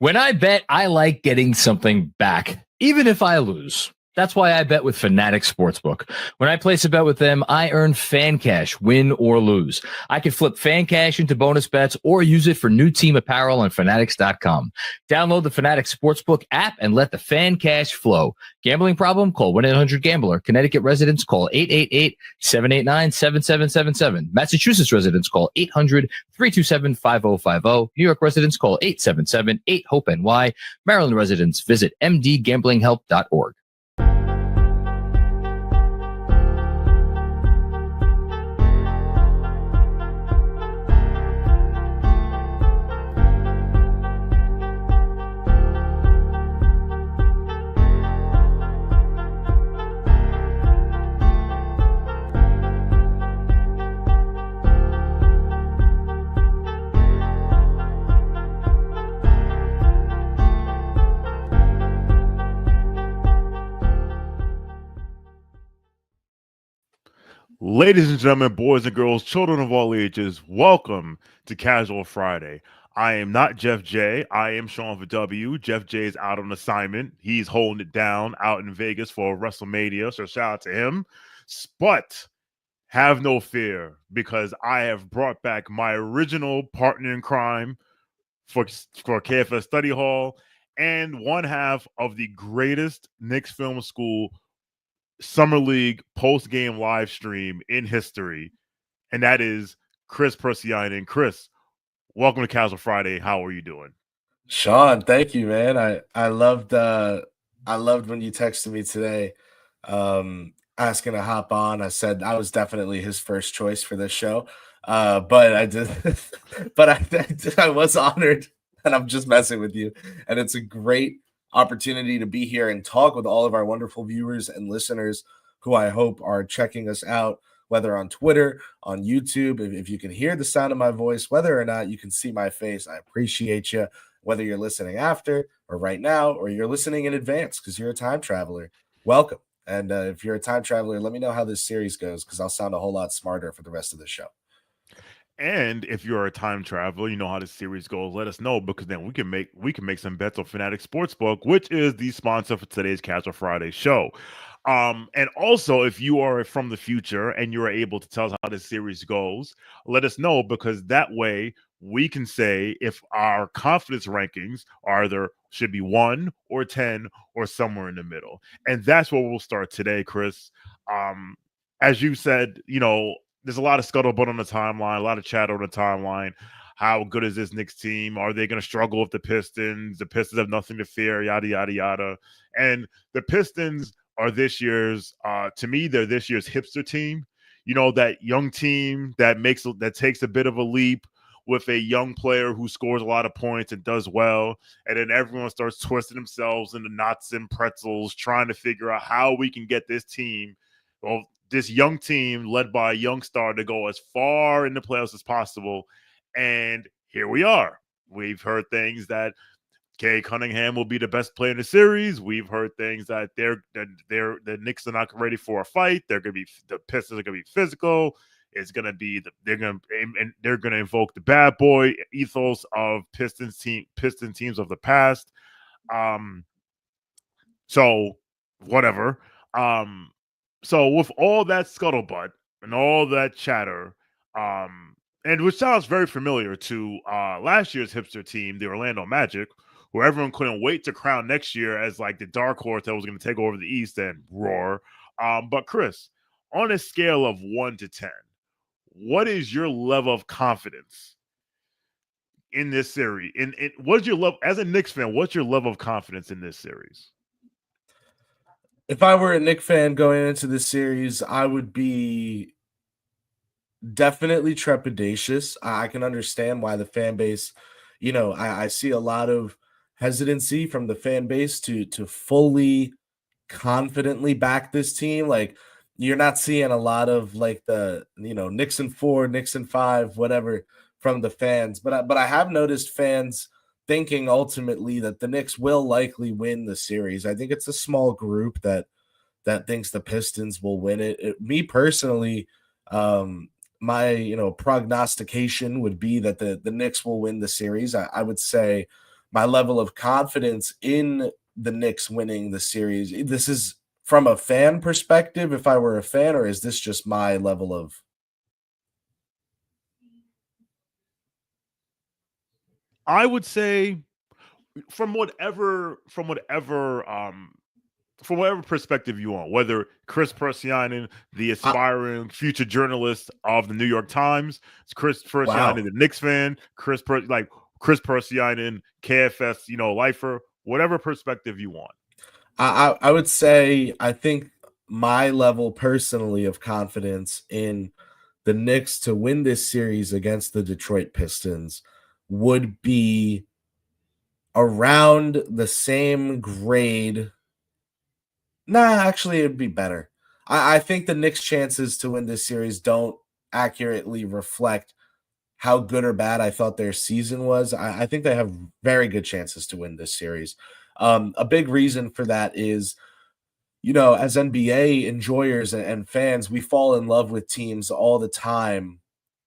When I bet, I like getting something back, even if I lose. That's why I bet with Fanatic Sportsbook. When I place a bet with them, I earn fan cash, win or lose. I can flip fan cash into bonus bets or use it for new team apparel on Fanatics.com. Download the Fanatic Sportsbook app and let the fan cash flow. Gambling problem? Call 1-800-GAMBLER. Connecticut residents call 888-789-7777. Massachusetts residents call 800-327-5050. New York residents call 877-8-HOPE-NY. Maryland residents visit mdgamblinghelp.org. Ladies and gentlemen, boys and girls, children of all ages, welcome to Casual Friday. I am not Jeff J. I am Shawn for W. Jeff J is out on assignment. He's holding it down out in Vegas for WrestleMania, so shout out to him. But have no fear, because I have brought back my original partner in crime for KFS Study Hall and one half of the greatest Knicks Film School Summer League post-game live stream in history, and that is Kris Persianen. Kris, welcome to Casual Friday. How are you doing? Shawn, thank you, man. I loved when you texted me today, asking to hop on. I said I was definitely his first choice for this show, but I did, I was honored, and I'm just messing with you, and it's a great opportunity to be here and talk with all of our wonderful viewers and listeners who I hope are checking us out, whether on Twitter, on YouTube. If you can hear the sound of my voice, whether or not you can see my face, I appreciate you, whether you're listening after or right now, or you're listening in advance because you're a time traveler. Welcome. And if you're a time traveler, let me know how this series goes, because I'll sound a whole lot smarter for the rest of the show. And if you're a time traveler, you know how the series goes, let us know, because then we can make some bets on Fanatic Sportsbook, which is the sponsor for today's Casual Friday show. And also, if you are from the future and you're able to tell us how this series goes, let us know, because that way we can say if our confidence rankings are either should be 1 or 10 or somewhere in the middle. And that's where we'll start today, Kris. As you said, there's a lot of scuttlebutt on the timeline, a lot of chatter on the timeline. How good is this Knicks team? Are they going to struggle with the Pistons? The Pistons have nothing to fear, yada, yada, yada. And the Pistons are this year's, to me, they're this year's hipster team. That young team that takes a bit of a leap with a young player who scores a lot of points and does well. And then everyone starts twisting themselves into knots and pretzels, trying to figure out how we can get this team, this young team led by a young star, to go as far in the playoffs as possible. And here we are. We've heard things that Kay Cunningham will be the best player in the series. We've heard things that the Knicks are not ready for a fight. The Pistons are going to be physical. It's going to be they're going to invoke the bad boy ethos of Piston teams of the past. So whatever. So with all that scuttlebutt and all that chatter, and which sounds very familiar to last year's hipster team, the Orlando Magic, who everyone couldn't wait to crown next year as like the dark horse that was going to take over the East and roar. But Kris, on a scale of 1 to 10, what is your level of confidence in this series? What's your level as a Knicks fan? What's your level of confidence in this series? If I were a Knicks fan going into this series, I would be definitely trepidatious. I can understand why the fan base, I see a lot of hesitancy from the fan base to fully confidently back this team. Like, you're not seeing a lot of like the, Knicks in 4, Knicks in 5, whatever from the fans. But I have noticed fans thinking ultimately that the Knicks will likely win the series. I think it's a small group that thinks the Pistons will win it. Me personally, my prognostication would be that the Knicks will win the series. I would say my level of confidence in the Knicks winning the series. This is from a fan perspective, if I were a fan, or is this just my level of? I would say from whatever perspective you want, whether Kris Persianen, the aspiring future journalist of the New York Times, Kris Persianen, the Knicks fan, Kris Persianen, KFS, lifer, whatever perspective you want. I would say I think my level personally of confidence in the Knicks to win this series against the Detroit Pistons would be around the same grade. Nah, actually, it'd be better. I think the Knicks' chances to win this series don't accurately reflect how good or bad I thought their season was. I think they have very good chances to win this series. A big reason for that is, as NBA enjoyers and fans, we fall in love with teams all the time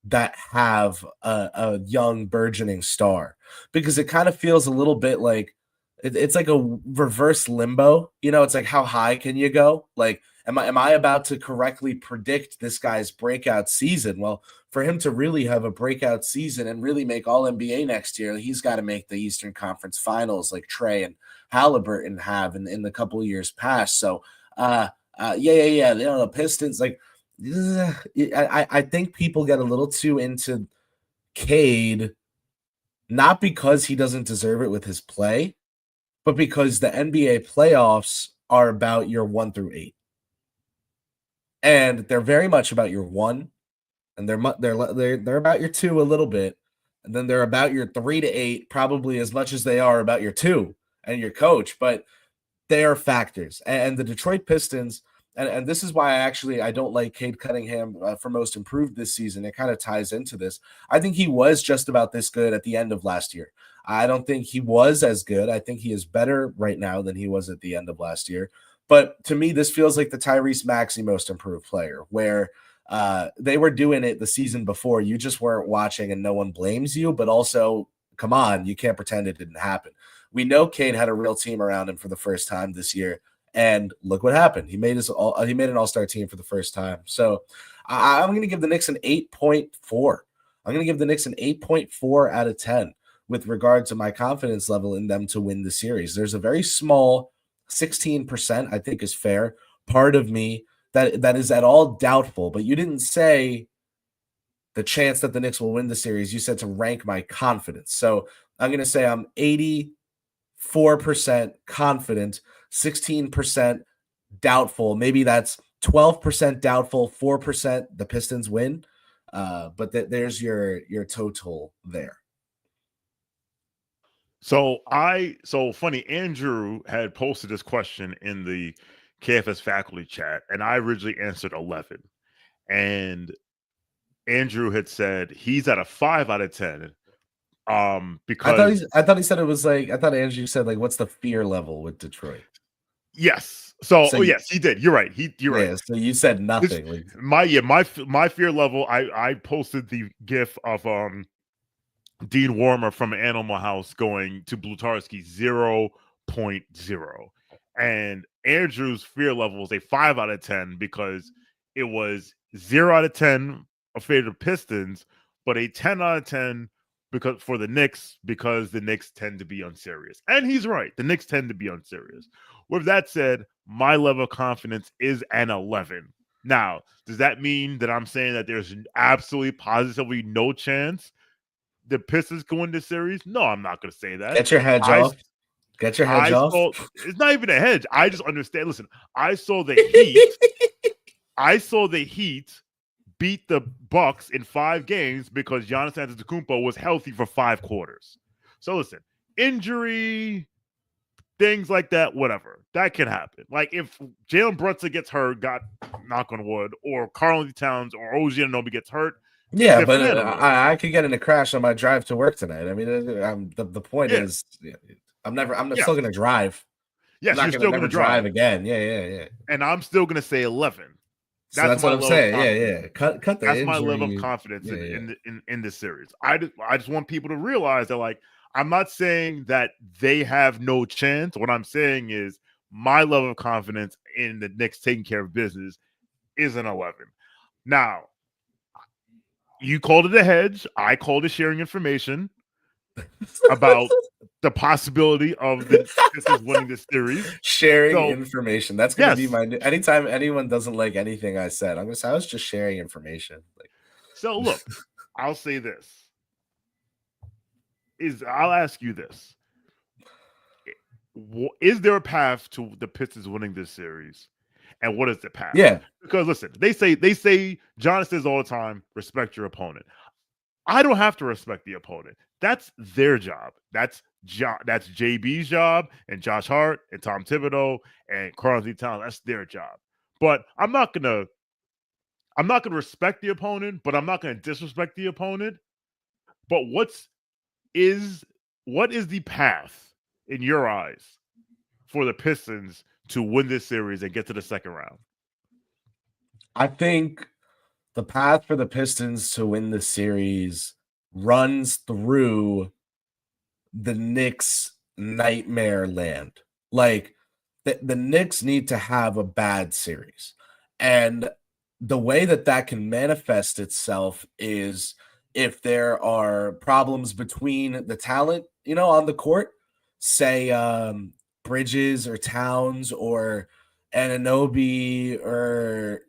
that have a young burgeoning star, because it kind of feels a little bit like it's like a reverse limbo. It's like, how high can you go? Like, am I about to correctly predict this guy's breakout season? Well, for him to really have a breakout season and really make All NBA next year, he's got to make the Eastern Conference Finals like Trey and Halliburton have in the couple of years past. So, yeah. The Pistons, like, I think people get a little too into Cade, not because he doesn't deserve it with his play, but because the NBA playoffs are about your 1 through 8. And they're very much about your 1, and they're about your 2 a little bit, and then they're about your 3 to 8 probably as much as they are about your 2 and your coach, but they are factors. And the Detroit Pistons, and this is why I don't like Cade Cunningham for most improved this season. It kind of ties into this. I think he was just about this good at the end of last year. I don't think he was as good. I think he is better right now than he was at the end of last year. But to me, this feels like the Tyrese Maxey most improved player, where they were doing it the season before. You just weren't watching and no one blames you, but also, come on, you can't pretend it didn't happen. We know Cade had a real team around him for the first time this year, and look what happened. He made an all-star team for the first time. So I'm going to give the Knicks an 8.4. I'm going to give the Knicks an 8.4 out of 10 with regard to my confidence level in them to win the series. There's a very small 16%, I think is fair, part of me that is at all doubtful, but you didn't say the chance that the Knicks will win the series. You said to rank my confidence. So I'm going to say I'm 84% confident, 16% doubtful. Maybe that's 12% doubtful, 4% the Pistons win. But there's your total there. So funny, Andrew had posted this question in the KFS faculty chat, and I originally answered 11. And Andrew had said he's at a 5 out of 10. Because I thought he said it was like, I thought Andrew said, like, what's the fear level with Detroit? Yes. Yes, he did. You're right. You're right. So you said nothing. My fear level. I posted the GIF of Dean Warmer from Animal House going to Blutarski 0.0, and Andrew's fear level was a 5 out of 10 because it was 0 out of 10 afraid of Pistons, but a 10 out of 10 because for the Knicks, because the Knicks tend to be unserious. And he's right. The Knicks tend to be unserious. With that said, my level of confidence is an 11. Now, does that mean that I'm saying that there's absolutely positively no chance the Pistons go win this series? No, I'm not going to say that. Get your hedge off. Get your hedge off. It's not even a hedge. I just understand. Listen, I saw the Heat. I saw the Heat beat the Bucks in 5 games because Giannis Antetokounmpo was healthy for 5 quarters. So listen, injury, things like that, whatever, that can happen. Like if Jalen Brunson gets hurt, knock on wood, or Karl-Anthony Towns or OG Anunoby gets hurt. Yeah, but I could get in a crash on my drive to work tonight. I mean, the point is, I'm still going to drive. Yes, you're still going to drive again. Yeah. And I'm still going to say 11. That's what I'm saying. Yeah. Cut the. That's my level of confidence in this series. I just want people to realize that, like, I'm not saying that they have no chance. What I'm saying is my level of confidence in the Knicks taking care of business is an 11. Now, you called it a hedge. I called it sharing information about the possibility of the Pistons winning this series. Sharing So, information. That's going to be yes. my anytime anyone doesn't like anything I said, I'm going to say I was just sharing information. Like, So look, I'll say this. I'll ask you this. Is there a path to the Pistons winning this series? And what is the path? yeah. Because listen, they say John says all the time, respect your opponent. I don't have to respect the opponent. That's their job. That's JB's job, and Josh Hart and Tom Thibodeau and Karl-Anthony Towns. That's their job. But I'm not gonna respect the opponent, but I'm not gonna disrespect the opponent. But what is the path in your eyes for the Pistons to win this series and get to the second round? I think the path for the Pistons to win the series runs through the Knicks nightmare land. Like the Knicks need to have a bad series. And the way that can manifest itself is if there are problems between the talent, on the court, say Bridges or Towns or Anunoby or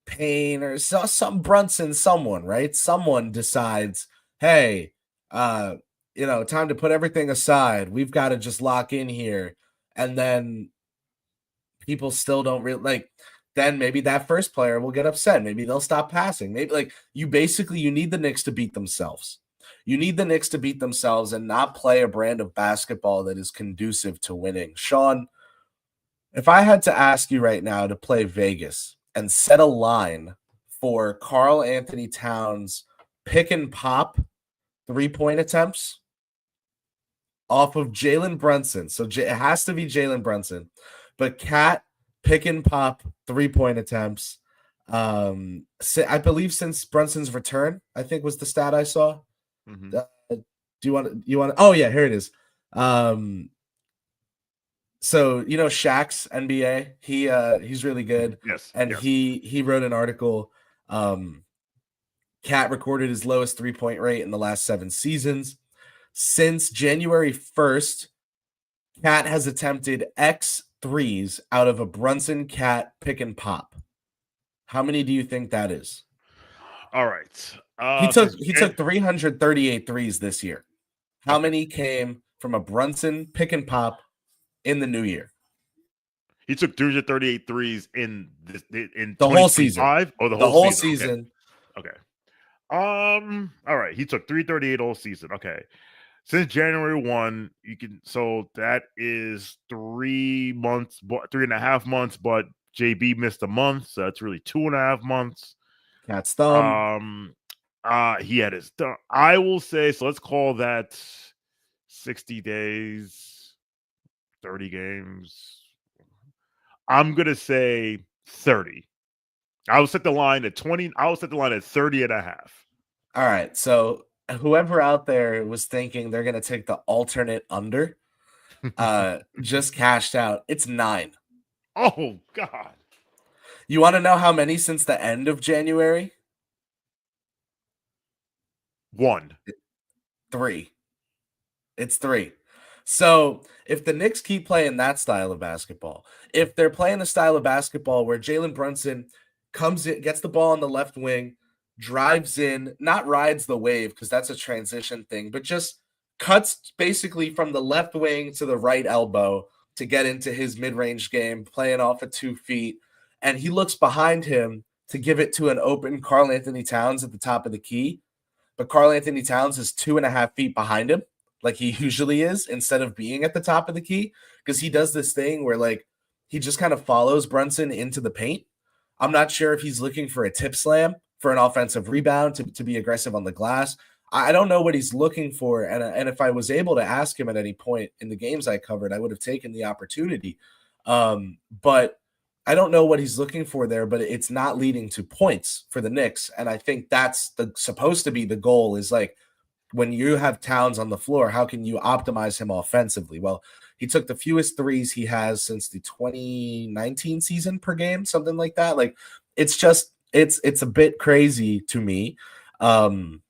Payne or some Brunson, someone, right? Someone decides, hey, time to put everything aside. We've got to just lock in here. And then people still don't really then maybe that first player will get upset. Maybe they'll stop passing. Maybe you need the Knicks to beat themselves. You need the Knicks to beat themselves and not play a brand of basketball that is conducive to winning. Shawn, if I had to ask you right now to play Vegas and set a line for Karl-Anthony Towns pick and pop 3-point attempts off of Jalen Brunson. So it has to be Jalen Brunson, but Cat pick and pop 3-point attempts. I believe since Brunson's return, I think was the stat I saw. Mm-hmm. Do you want? Oh yeah, here it is. So Shaq's NBA, he's really good. Yes, and yes. he wrote an article. Cat recorded his lowest 3-point rate in the last 7 seasons. Since January 1st, Cat has attempted X threes out of a Brunson Cat pick and pop. How many do you think that is? All right. He took 338 threes this year. How many came from a Brunson pick and pop in the new year? He took 338 threes in the whole season. Or the whole season. Okay. All right. He took 338 all season. Okay. Since January 1, so that is 3.5 months, but JB missed a month, so that's really 2.5 months. Cat's thumb. He had his thumb. I will say, so let's call that 60 days, 30 games. I'm gonna say 30. I will set the line at 20. I will set the line at 30 and a half. All right, so whoever out there was thinking they're going to take the alternate under, just cashed out. It's 9. Oh, God. You want to know how many since the end of January? 1. 3. It's 3. So if the Knicks keep playing that style of basketball, if they're playing the style of basketball where Jalen Brunson comes in, gets the ball on the left wing, drives in, not rides the wave because that's a transition thing, but just cuts basically from the left wing to the right elbow to get into his mid-range game, playing off of 2 feet. And he looks behind him to give it to an open Karl-Anthony Towns at the top of the key. But Karl-Anthony Towns is 2.5 feet behind him, like he usually is, instead of being at the top of the key, because he does this thing where he just kind of follows Brunson into the paint. I'm not sure if he's looking for a tip slam for an offensive rebound to be aggressive on the glass. I don't know what he's looking for. And if I was able to ask him at any point in the games I covered, I would have taken the opportunity. But I don't know what he's looking for there, but it's not leading to points for the Knicks. And I think that's supposed to be the goal, is when you have Towns on the floor, how can you optimize him offensively? Well, he took the fewest threes he has since the 2019 season per game, something like that. Like, it's just it's a bit crazy to me. And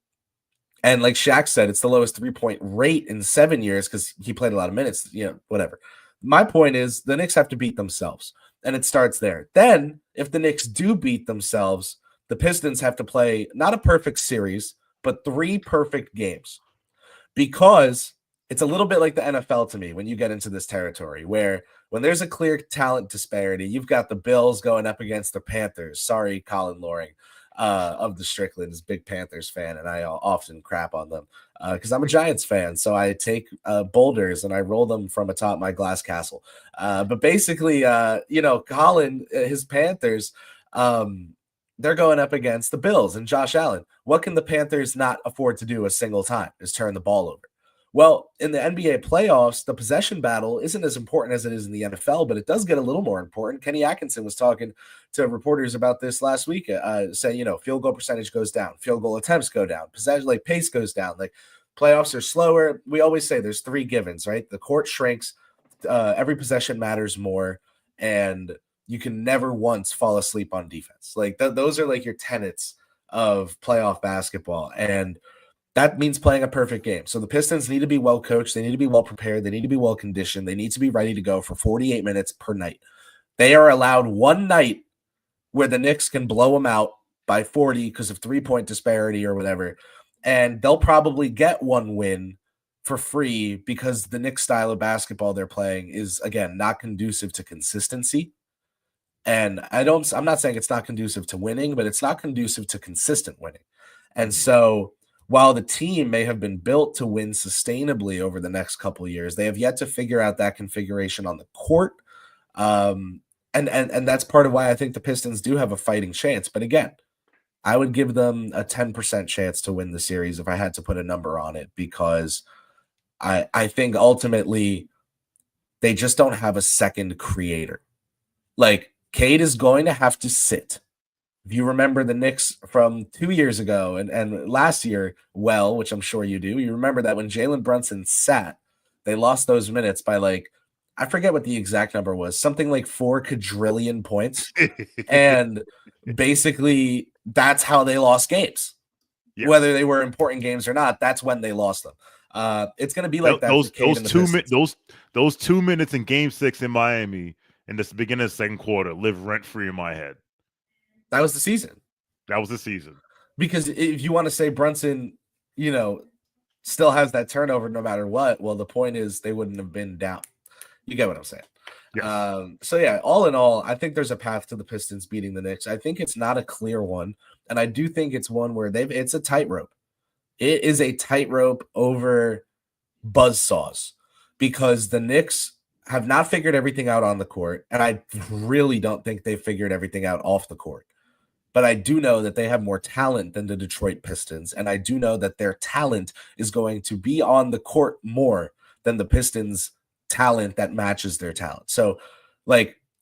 like Shaq said, it's the lowest 3-point rate in 7 years because he played a lot of minutes, whatever. My point is the Knicks have to beat themselves, and it starts there. Then, if the Knicks do beat themselves, the Pistons have to play not a perfect series, but 3 perfect games, because it's a little bit like the NFL to me when you get into this territory where when there's a clear talent disparity, you've got the Bills going up against the Panthers. Sorry, Colin Loring of the Stricklands, big Panthers fan, and I often crap on them because I'm a Giants fan. So I take boulders and I roll them from atop my glass castle. But basically, Colin, his Panthers, they're going up against the Bills and Josh Allen. What can the Panthers not afford to do a single time is turn the ball over. Well, in the NBA playoffs, the possession battle isn't as important as it is in the NFL, but it does get a little more important. Kenny Atkinson was talking to reporters about this last week, saying, field goal percentage goes down, field goal attempts go down, possession, like pace goes down, like playoffs are slower. We always say there's 3 givens, right? The court shrinks, every possession matters more, and you can never once fall asleep on defense. Like those are like your tenets of playoff basketball, and that means playing a perfect game. So the Pistons need to be well coached. They need to be well prepared. They need to be well conditioned. They need to be ready to go for 48 minutes per night. They are allowed one night where the Knicks can blow them out by 40 because of 3-point disparity or whatever. And they'll probably get one win for free because the Knicks style of basketball they're playing is, again, not conducive to consistency. And I'm not saying it's not conducive to winning, but it's not conducive to consistent winning. And so while the team may have been built to win sustainably over the next couple of years, they have yet to figure out that configuration on the court. And that's part of why I think the Pistons do have a fighting chance. But again, I would give them a 10% chance to win the series if I had to put a number on it, because I think ultimately they just don't have a second creator. Like, Cade is going to have to sit. If you remember the Knicks from 2 years ago and last year, which I'm sure you do, you remember that when Jalen Brunson sat, they lost those minutes by I forget what the exact number was, something like 4 quadrillion points. And basically that's how they lost games. Yes. Whether they were important games or not, that's when they lost them. It's going to be like that. Those 2 minutes in Game 6 in Miami in the beginning of the second quarter live rent-free in my head. That was the season. Because if you want to say Brunson, still has that turnover no matter what, well, the point is they wouldn't have been down. You get what I'm saying? Yes. So, yeah, all in all, I think there's a path to the Pistons beating the Knicks. I think it's not a clear one, and I do think it's one where it's a tightrope. It is a tightrope over buzzsaws because the Knicks have not figured everything out on the court, and I really don't think they've figured everything out off the court. But I do know that they have more talent than the Detroit Pistons, and I do know that their talent is going to be on the court more than the Pistons' talent that matches their talent. So,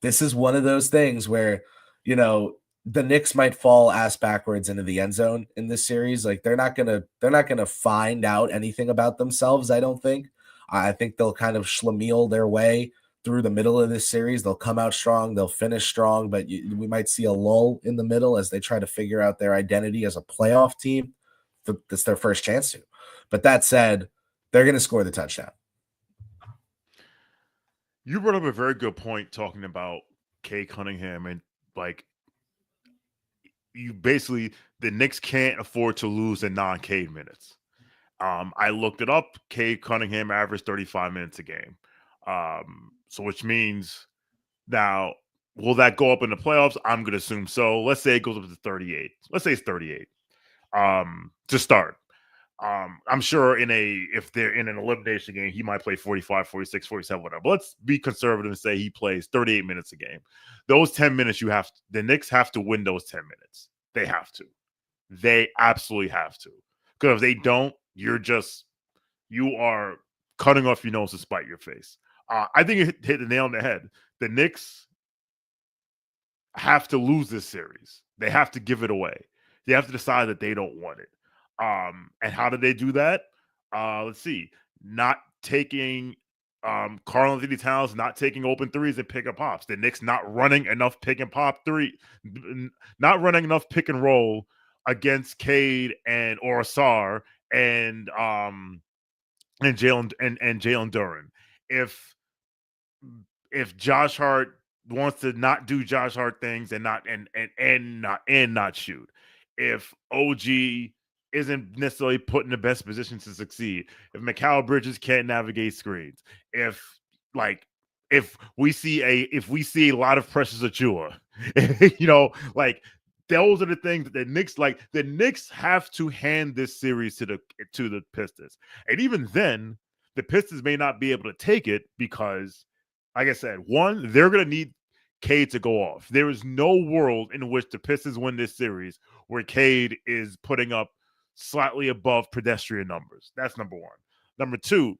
this is one of those things where, the Knicks might fall ass backwards into the end zone in this series. They're not gonna find out anything about themselves, I don't think. I think they'll kind of schlemiel their way through the middle of this series. They'll come out strong. They'll finish strong, but we might see a lull in the middle as they try to figure out their identity as a playoff team. That's their first chance to. But that said, they're going to score the touchdown. You brought up a very good point talking about Kay Cunningham and the Knicks can't afford to lose in non-Cade minutes. I looked it up. Cade Cunningham averaged 35 minutes a game. So which means now, will that go up in the playoffs? I'm going to assume so. Let's say it goes up to 38. Let's say it's 38 to start. I'm sure if they're in an elimination game, he might play 45, 46, 47, whatever. But let's be conservative and say he plays 38 minutes a game. Those 10 minutes the Knicks have to win those 10 minutes. They have to. They absolutely have to. Because if they don't, you are cutting off your nose to spite your face. I think it hit the nail on the head. The Knicks have to lose this series. They have to give it away. They have to decide that they don't want it. And how did they do that? Let's see. Not taking Karl Anthony Towns, not taking open threes and pick and pops. The Knicks not running enough pick and pop not running enough pick and roll against Cade and Orasar and Jalen and Jalen Duren. If Josh Hart wants to not do Josh Hart things and not shoot, if OG isn't necessarily put in the best position to succeed, if Mikal Bridges can't navigate screens, if we see a lot of Precious Achua, those are the things that the Knicks have to hand this series to the Pistons. And even then, the Pistons may not be able to take it because, like I said, one, they're going to need Cade to go off. There is no world in which the Pistons win this series where Cade is putting up slightly above pedestrian numbers. That's number one. Number two,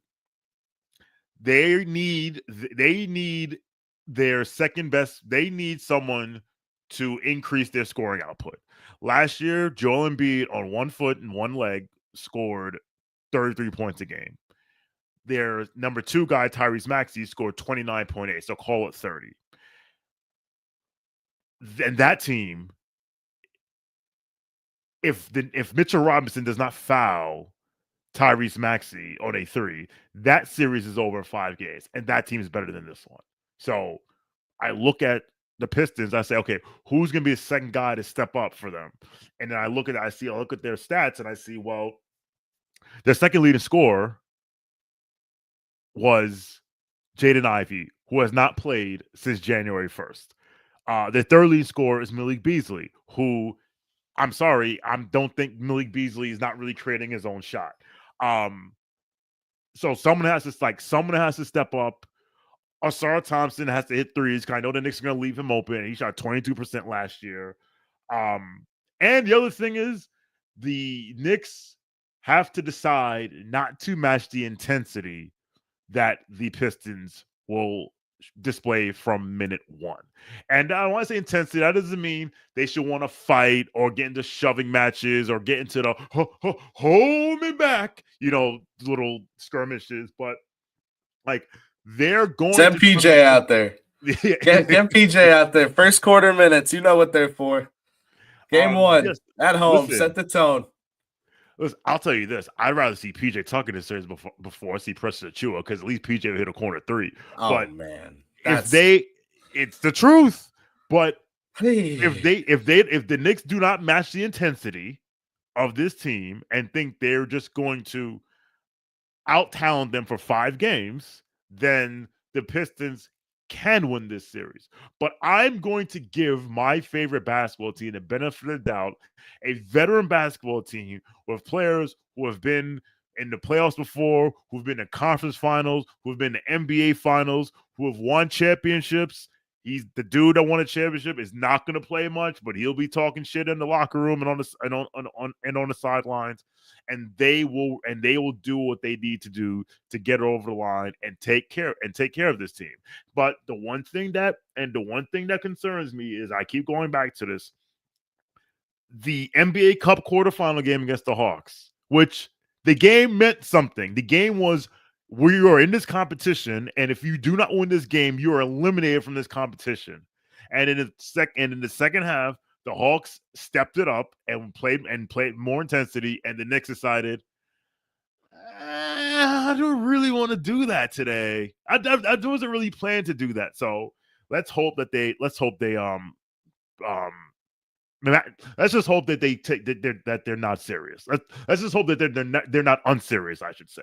they need their second best. They need someone to increase their scoring output. Last year, Joel Embiid on 1 foot and 1 leg scored 33 points a game. Their number 2 guy, Tyrese Maxey, scored 29.8, so call it 30. And that team, if Mitchell Robinson does not foul Tyrese Maxey on a 3, that series is over in 5 games, and that team is better than this one. So I look at the Pistons, I say, okay, who's going to be the second guy to step up for them? And then I look at their stats, and I see, well, their second leading scorer was Jaden Ivey, who has not played since January 1st. Their third leading scorer is Malik Beasley, who, I'm sorry, I don't think Malik Beasley is not really creating his own shot. So someone has to step up. Asar Thompson has to hit threes. I know the Knicks are going to leave him open. He shot 22% last year. And the other thing is the Knicks have to decide not to match the intensity that the Pistons will display from minute 1. And I want to say intensity, that doesn't mean they should want to fight or get into shoving matches or get into the hold me back, little skirmishes, but they're going Send PJ out there. Get PJ out there. First quarter minutes. You know what they're for. Game 1 at home. Set the tone. Listen, I'll tell you this. I'd rather see PJ Tucker in this series before I see Precious Achua, because at least PJ will hit a corner 3. Oh, but man. It's the truth. But if the Knicks do not match the intensity of this team and think they're just going to out-talent them for 5 games, then the Pistons can win this series. But I'm going to give my favorite basketball team the benefit of the doubt, a veteran basketball team with players who have been in the playoffs before, who've been in conference finals, who've been in the NBA finals, who have won championships. He's the dude that won a championship, is not going to play much, but he'll be talking shit in the locker room and on the sidelines. And they will do what they need to do to get over the line and take care of this team. But the one thing that concerns me is, I keep going back to this, the NBA Cup quarterfinal game against the Hawks, which the game meant something. The game was, we are in this competition, and if you do not win this game, you are eliminated from this competition. And in the second half, the Hawks stepped it up and played more intensity, and the Knicks decided, I don't really want to do that today. I wasn't really planning to do that. So let's hope that they let's just hope that they're not serious. Let's just hope that they're not unserious, I should say.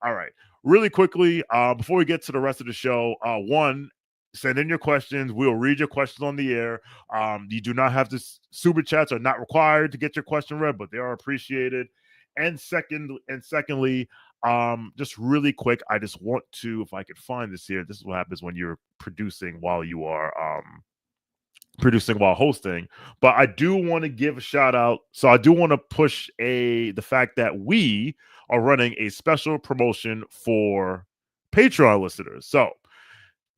All right, really quickly, before we get to the rest of the show, one, send in your questions. We'll read your questions on the air. You do not have to, super chats are not required to get your question read, but they are appreciated. And secondly, just really quick, I just want to, if I could find this here, this is what happens when you're producing while you are producing while hosting. But I do want to give a shout out. So I do want to push the fact that we are running a special promotion for Patreon listeners. So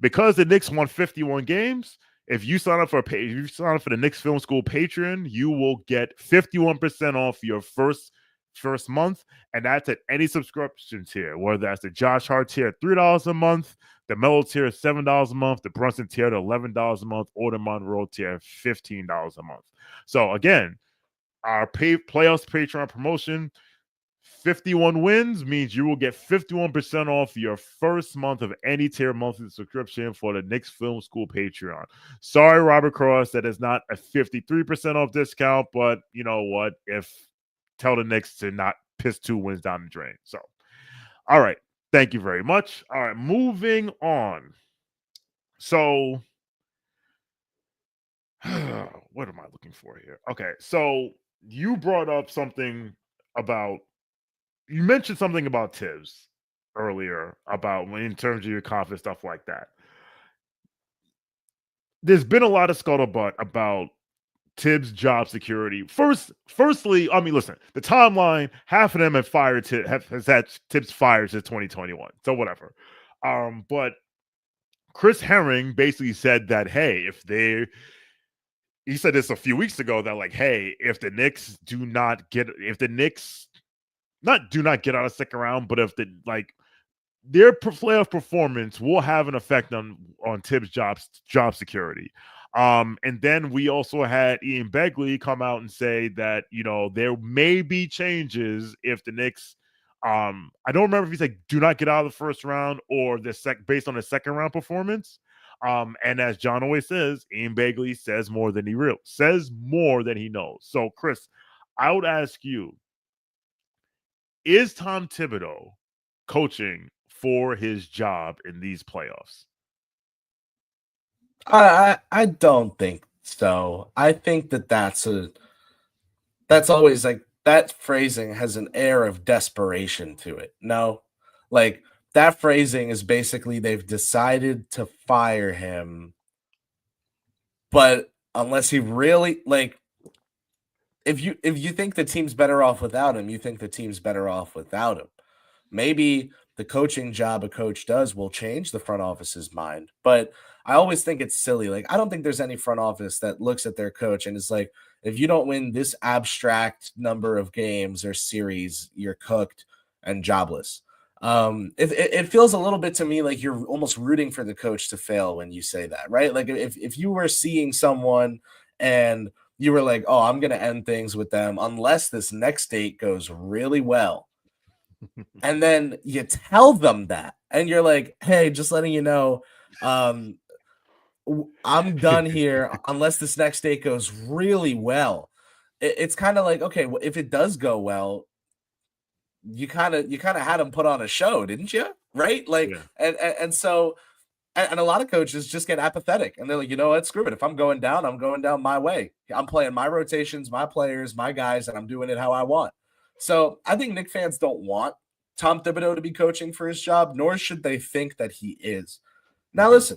because the Knicks won 51 games, if you sign up for the Knicks Film School Patreon, you will get 51% off your first first month, and that's at any subscription tier, whether that's the Josh Hart tier at $3 a month, the Melo tier at $7 a month, the Brunson tier at $11 a month, or the Monroe tier at $15 a month. So again, our playoffs Patreon promotion, 51 wins means you will get 51% off your first month of any tier monthly subscription for the Knicks Film School Patreon. Sorry, Robert Cross, that is not a 53% off discount, but you know what? Tell the Knicks to not piss 2 wins down the drain. So, all right. Thank you very much. All right, moving on. So, what am I looking for here? Okay, so you brought up something about, you mentioned something about Tibbs earlier about in terms of your confidence, stuff like that. There's been a lot of scuttlebutt about Tibbs' job security. Firstly, I mean, listen, the timeline, half of them have has had Tibbs fired since 2021. So whatever. But Chris Herring basically said that, hey, he said this a few weeks ago that, like, hey, if the Knicks do not get out of second round, but if their playoff performance will have an effect on Tibbs' job security. And then we also had Ian Begley come out and say that, there may be changes if the Knicks, I don't remember if he said do not get out of the first round or based on the second round performance. And as John always says, Ian Begley says more than he knows. So, Chris, I would ask you, is Tom Thibodeau coaching for his job in these playoffs? I don't think so. I think that's always like, that phrasing has an air of desperation to it. No, like, that phrasing is basically they've decided to fire him, but unless he really, like, if you think the team's better off without him, you think the team's better off without him. Maybe the coaching job a coach does will change the front office's mind, but I always think it's silly. Like, I don't think there's any front office that looks at their coach and is like, if you don't win this abstract number of games or series, you're cooked and jobless. It feels a little bit to me like you're almost rooting for the coach to fail when you say that, right? Like, if you were seeing someone and you were like, oh, I'm going to end things with them unless this next date goes really well. And then you tell them that, and you're like, hey, just letting you know, I'm done here unless this next date goes really well. It's kind of like, okay, well, if it does go well, you kind of had him put on a show, didn't you? Right? Like, yeah. And so, and a lot of coaches just get apathetic, and they're like, you know what, screw it. If I'm going down, I'm going down my way. I'm playing my rotations, my players, my guys, and I'm doing it how I want. So I think Knicks fans don't want Tom Thibodeau to be coaching for his job, nor should they think that he is. Now, listen,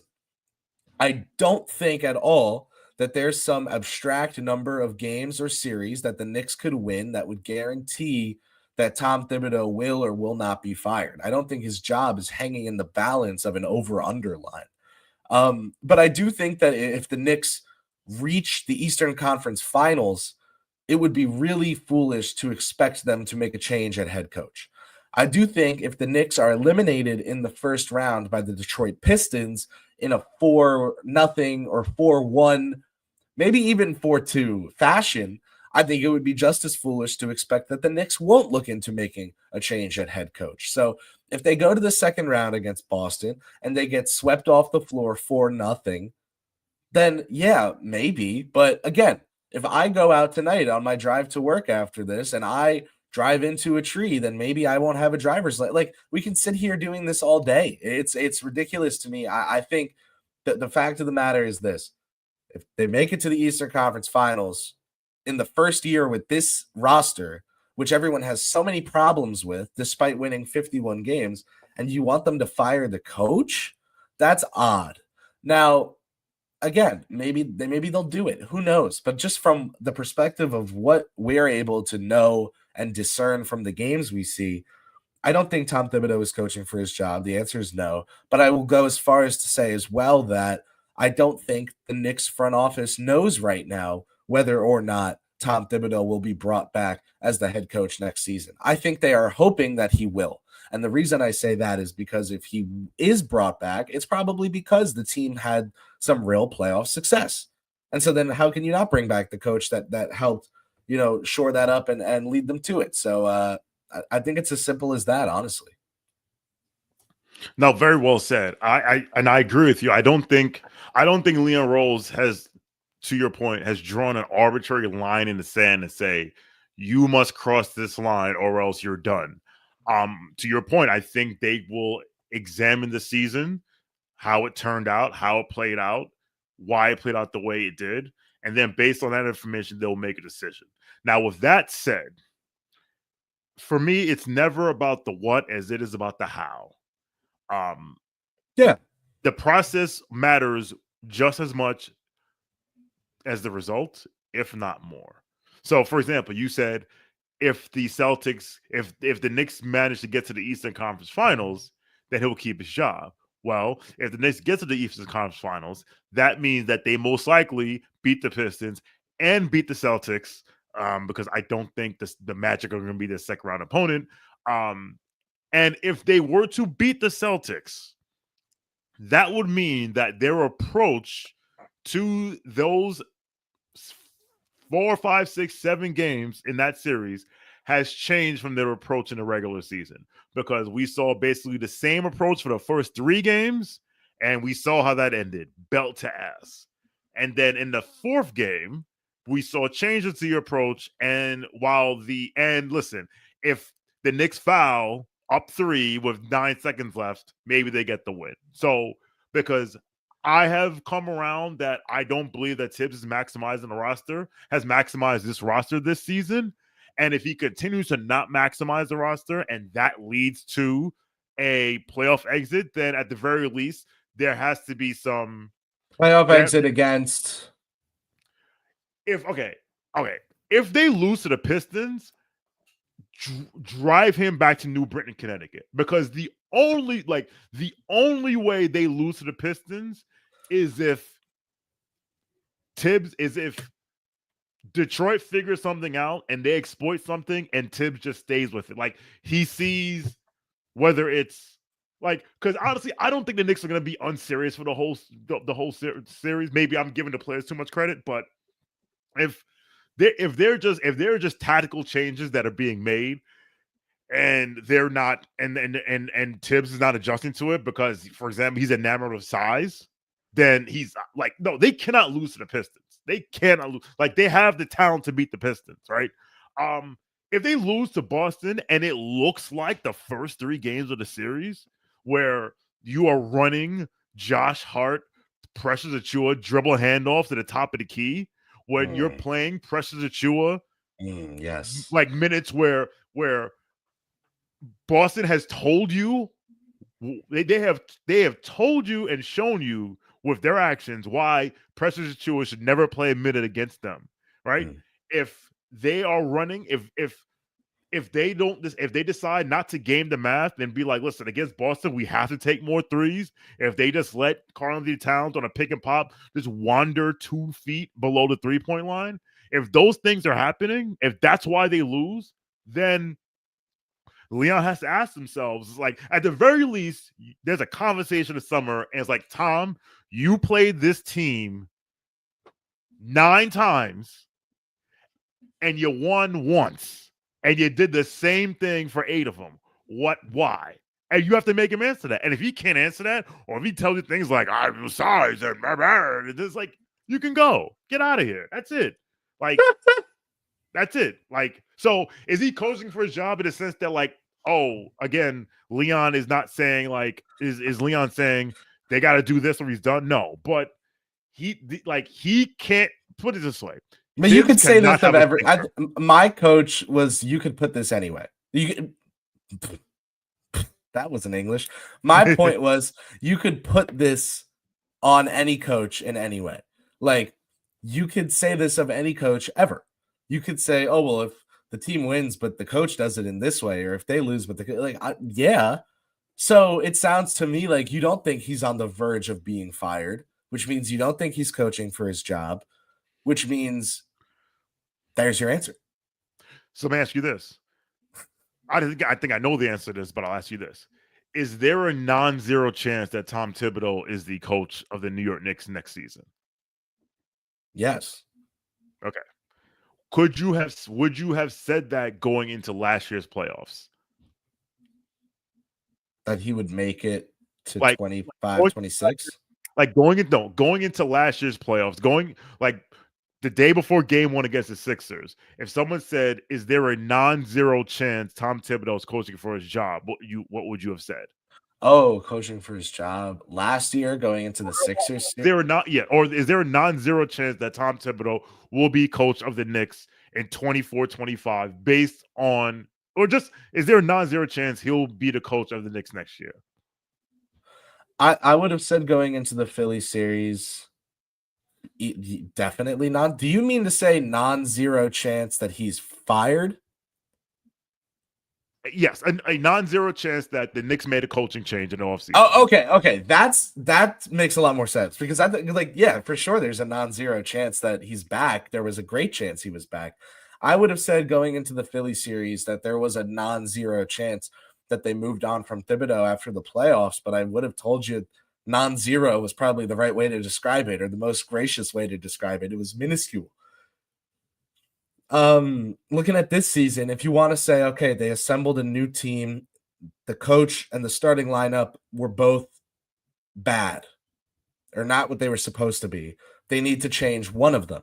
I don't think at all that there's some abstract number of games or series that the Knicks could win that would guarantee that Tom Thibodeau will or will not be fired. I don't think his job is hanging in the balance of an over-under line. But I do think that if the Knicks reach the Eastern Conference Finals, it would be really foolish to expect them to make a change at head coach. I do think if the Knicks are eliminated in the first round by the Detroit Pistons in a 4-0 or 4-1, maybe even 4-2 fashion, I think it would be just as foolish to expect that the Knicks won't look into making a change at head coach. So if they go to the second round against Boston and they get swept off the floor 4-0, then yeah, maybe. But again, if I go out tonight on my drive to work after this and I drive into a tree, then maybe I won't have a driver's license. Like, we can sit here doing this all day. It's ridiculous to me. I think that the fact of the matter is this: if they make it to the Eastern Conference Finals in the first year with this roster, which everyone has so many problems with, despite winning 51 games, and you want them to fire the coach, that's odd. Now, again, maybe they'll do it. Who knows? But just from the perspective of what we're able to know and discern from the games we see, I don't think Tom Thibodeau is coaching for his job. The answer is no. But I will go as far as to say as well that I don't think the Knicks front office knows right now whether or not Tom Thibodeau will be brought back as the head coach next season. I think they are hoping that he will. And the reason I say that is because if he is brought back, it's probably because the team had some real playoff success. And so then how can you not bring back the coach that helped, shore that up and lead them to it? So I think it's as simple as that, honestly. No, very well said. I agree with you. I don't think Leon Rose has, to your point, has drawn an arbitrary line in the sand and say you must cross this line or else you're done. To your point, I think they will examine the season, how it turned out, how it played out, why it played out the way it did, and then based on that information, they'll make a decision. Now, with that said, for me, it's never about the what as it is about the how. Yeah, the process matters just as much as the result, if not more. So, for example, you said if the Celtics, if the Knicks manage to get to the Eastern Conference Finals, then he'll keep his job. Well, if the Knicks get to the Eastern Conference Finals, that means that they most likely beat the Pistons and beat the Celtics, because I don't think the Magic are going to be their second round opponent. And if they were to beat the Celtics, that would mean that their approach to those 4, 5, 6, 7 games in that series has changed from their approach in the regular season, because we saw basically the same approach for the first 3 games, and we saw how that ended, belt to ass. And then in the 4th game, we saw changes to the approach, and listen, if the Knicks foul up 3 with 9 seconds left, maybe they get the win. So, because I have come around that I don't believe that Tibbs is maximizing the roster, has maximized this roster this season. And if he continues to not maximize the roster and that leads to a playoff exit, then at the very least, there has to be some playoff exit against. If they lose to the Pistons, drive him back to New Britain, Connecticut, because the only way they lose to the Pistons is if Detroit figures something out and they exploit something and Tibbs just stays with it. Like, he sees whether it's because honestly, I don't think the Knicks are going to be unserious for the whole series. Maybe I'm giving the players too much credit, but if they're just tactical changes that are being made and they're not and Tibbs is not adjusting to it because, for example, he's enamored of size, then he's no, they cannot lose to the Pistons. They cannot lose. They have the talent to beat the Pistons, right? If they lose to Boston and it looks like the first 3 games of the series where you are running Josh Hart, Precious Achiuwa dribble handoff to the top of the key, when you're playing Precious Achiuwa, yes, minutes where Boston has told you, they have told you and shown you with their actions why Precious Achiuwa should never play a minute against them, right? If they are running, if they decide not to game the math and be like, listen, against Boston, we have to take more threes. If they just let Karl-Anthony Towns on a pick and pop just wander 2 feet below the 3-point line, if those things are happening, if that's why they lose, then Leon has to ask themselves, at the very least, there's a conversation this summer, and it's like, Tom, you played this team 9 times, and you won once. And you did the same thing for 8 of them. Why? And you have to make him answer that. And if he can't answer that, or if he tells you things like, I'm size and it's you can go. Get out of here. That's it. That's it. So is he coaching for his job in the sense that, again, Leon is not saying, is Leon saying they got to do this or he's done? No. But he can't, put it this way. But you could say this of every. My coach was. You could put this anyway. That wasn't English. My point was you could put this on any coach in any way. You could say this of any coach ever. You could say, "Oh well, if the team wins, but the coach does it in this way, or if they lose, but yeah." So it sounds to me like you don't think he's on the verge of being fired, which means you don't think he's coaching for his job, which means There's your answer. So let me ask you this. I think I know the answer to this, but I'll ask you this. Is there a non-zero chance that Tom Thibodeau is the coach of the New York Knicks next season? Yes. Okay. Would you have said that going into last year's playoffs? That he would make it to Like 25, 26? Like going into last year's playoffs, going like the day before game one against the Sixers, if someone said, is there a non-zero chance Tom Thibodeau is coaching for his job, what would you have said? Oh, coaching for his job last year going into the Sixers? Is there a non-zero chance that Tom Thibodeau will be coach of the Knicks in 24-25 based on, or just, is there a non-zero chance he'll be the coach of the Knicks next year? I would have said going into the Philly series, definitely not. Do you mean to say non-zero chance that he's fired? Yes, a non-zero chance that the Knicks made a coaching change in the offseason. Oh, okay. That makes a lot more sense because I think, like, yeah, for sure, there's a non-zero chance that he's back. There was a great chance he was back. I would have said going into the Philly series that there was a non-zero chance that they moved on from Thibodeau after the playoffs, but I would have told you non-zero was probably the right way to describe it, or the most gracious way to describe it. It was minuscule. Looking at this season, if you want to say, okay, they assembled a new team, the coach and the starting lineup were both bad or not what they were supposed to be, they need to change one of them.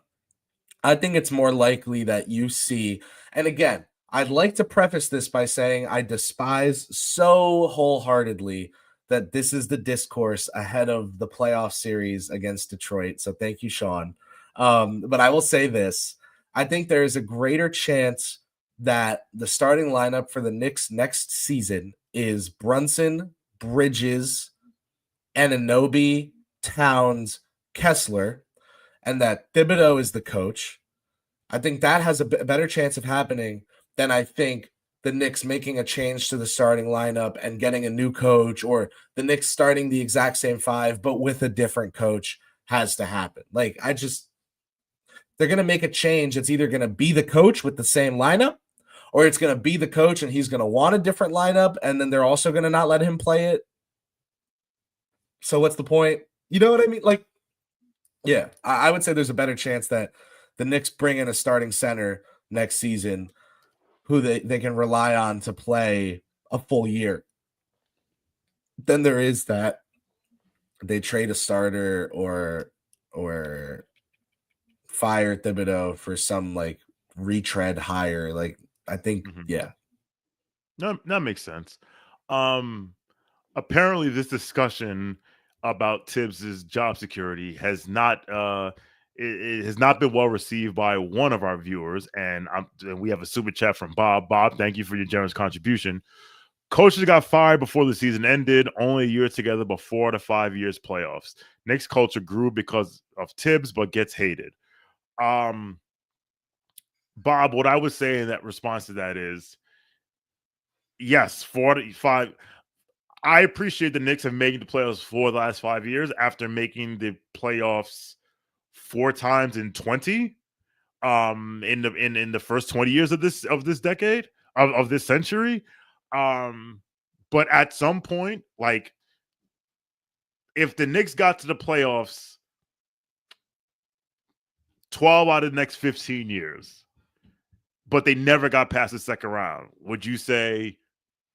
I think it's more likely that you see, and again, I'd like to preface this by saying I despise so wholeheartedly that this is the discourse ahead of the playoff series against Detroit. So thank you, Shawn. But I will say this. I think there is a greater chance that the starting lineup for the Knicks next season is Brunson, Bridges, Anunoby, Towns, Kessler, and that Thibodeau is the coach. I think that has a better chance of happening than I think the Knicks making a change to the starting lineup and getting a new coach, or the Knicks starting the exact same five but with a different coach has to happen. Like, they're going to make a change. It's either going to be the coach with the same lineup, or it's going to be the coach and he's going to want a different lineup, and then they're also going to not let him play it. So what's the point? You know what I mean? Like, yeah, I would say there's a better chance that the Knicks bring in a starting center next season who they can rely on to play a full year. Then there is that they trade a starter or fire Thibodeau for some like retread hire. Like, I think, yeah. No, that makes sense. Apparently this discussion about Tibbs's job security has not it has not been well received by one of our viewers, and we have a super chat from Bob. Bob, thank you for your generous contribution. Coaches got fired before the season ended, only a year together, but 4 to 5 years playoffs. Knicks culture grew because of Tibbs, but gets hated. Bob, what I would say in that response to that is, yes, 4 to 5. I appreciate the Knicks have made the playoffs for the last 5 years after making the playoffs 4 times in 20 in the first 20 years of this decade of this century. But at some point, like, if the Knicks got to the playoffs 12 out of the next 15 years, but they never got past the second round, would you say,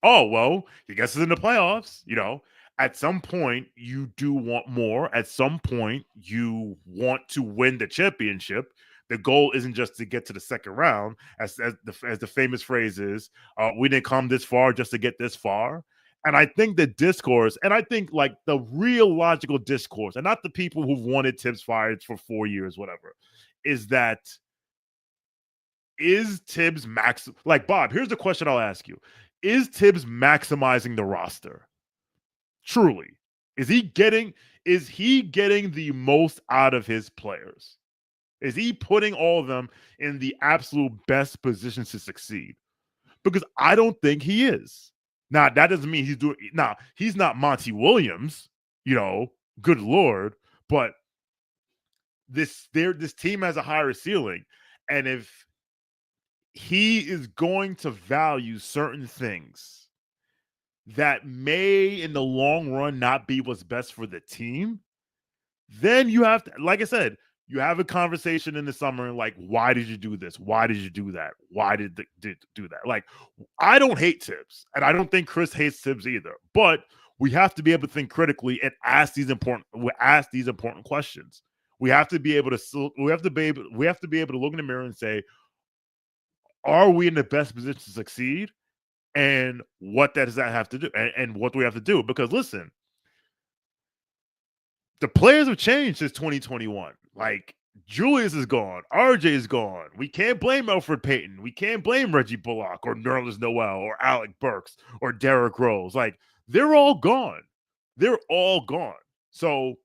oh, well, he gets us in the playoffs? You know, at some point, you do want more. At some point, you want to win the championship. The goal isn't just to get to the second round, as the famous phrase is, we didn't come this far just to get this far. And I think the discourse, and I think like the real logical discourse, and not the people who've wanted Tibbs fired for 4 years, whatever, is that, is Tibbs like, Bob, here's the question I'll ask you. Is Tibbs maximizing the roster? Truly. Is he getting the most out of his players? Is he putting all of them in the absolute best positions to succeed? Because I don't think he is. Now, that doesn't mean he's not Monty Williams, you know, good Lord, but this team has a higher ceiling. And if he is going to value certain things that may in the long run not be what's best for the team, then you have to, like I said, you have a conversation in the summer, like, why did you do this? Why did you do that? Why did do that? Like, I don't hate Tibbs, and I don't think Kris hates Tibbs either, but we have to be able to think critically and ask these important questions. We have to be able to look in the mirror and say, are we in the best position to succeed? And what does that have to do? And what do we have to do? Because listen, the players have changed since 2021. Like, Julius is gone. RJ is gone. We can't blame Elfrid Payton. We can't blame Reggie Bullock or Nerlens Noel or Alec Burks or Derrick Rose. Like, they're all gone. They're all gone. So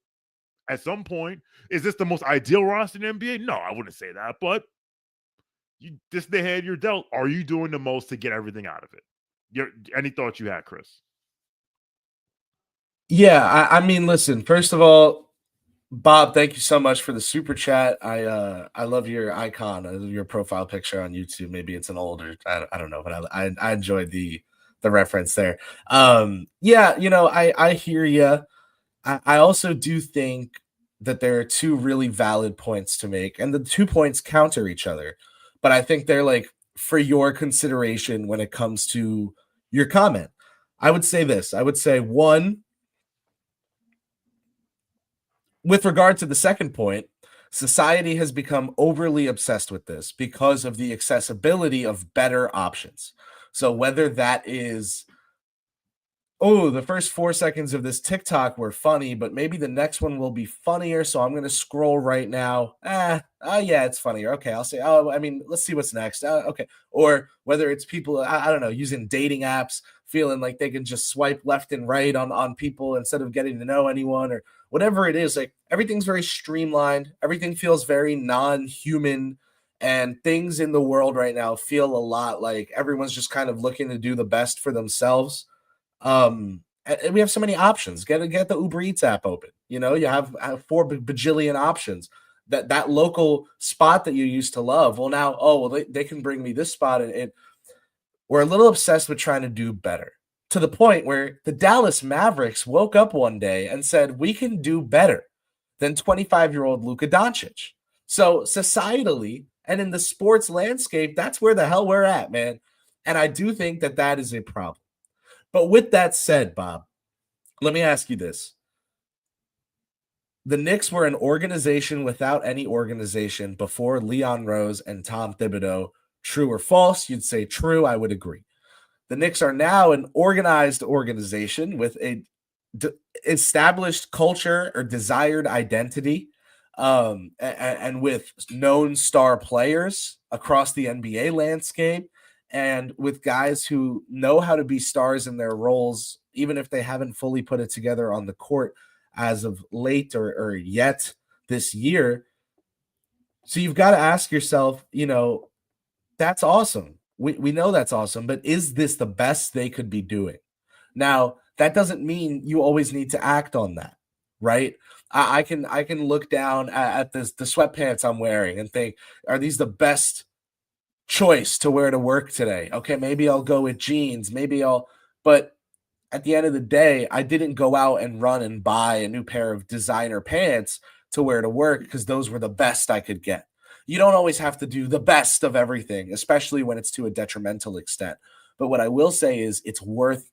at some point, is this the most ideal roster in the NBA? No, I wouldn't say that. But this is the hand you're dealt. Are you doing the most to get everything out of it? Any thoughts you had, Kris? Yeah, I mean, listen, first of all, Bob, thank you so much for the super chat. I love your icon, your profile picture on YouTube. Maybe it's an older, I don't know, but I enjoyed the reference there. Yeah, I hear you. I also do think that there are two really valid points to make, and the 2 points counter each other. But I think they're like for your consideration when it comes to your comment. I would say this. I would say, one, with regard to the second point, society has become overly obsessed with this because of the accessibility of better options. So whether that is, oh, the first 4 seconds of this TikTok were funny, but maybe the next one will be funnier, so I'm going to scroll right now. Yeah, it's funnier. Okay, I'll say, let's see what's next. Okay. Or whether it's people, I don't know, using dating apps, feeling like they can just swipe left and right on people instead of getting to know anyone, or whatever it is. Like, everything's very streamlined. Everything feels very non-human, and things in the world right now feel a lot like everyone's just kind of looking to do the best for themselves. And we have so many options. Get the Uber Eats app open. You have 4 bajillion options. That local spot that you used to love, well, now, they can bring me this spot, and we're a little obsessed with trying to do better, to the point where the Dallas Mavericks woke up one day and said, we can do better than 25-year-old Luka Doncic. So societally and in the sports landscape, that's where the hell we're at, man. And I do think that is a problem. But with that said, Bob, let me ask you this. The Knicks were an organization without any organization before Leon Rose and Tom Thibodeau. True or false? You'd say true. I would agree. The Knicks are now an organized organization with a established culture or desired identity, and with known star players across the NBA landscape, and with guys who know how to be stars in their roles, even if they haven't fully put it together on the court as of late or yet this year. So you've got to ask yourself, that's awesome. We know that's awesome, but is this the best they could be doing? Now, that doesn't mean you always need to act on that, right? I can look down at the sweatpants I'm wearing and think, are these the best choice to wear to work today? Okay, maybe I'll go with jeans. But at the end of the day, I didn't go out and run and buy a new pair of designer pants to wear to work because those were the best I could get. You don't always have to do the best of everything, especially when it's to a detrimental extent. But what I will say is it's worth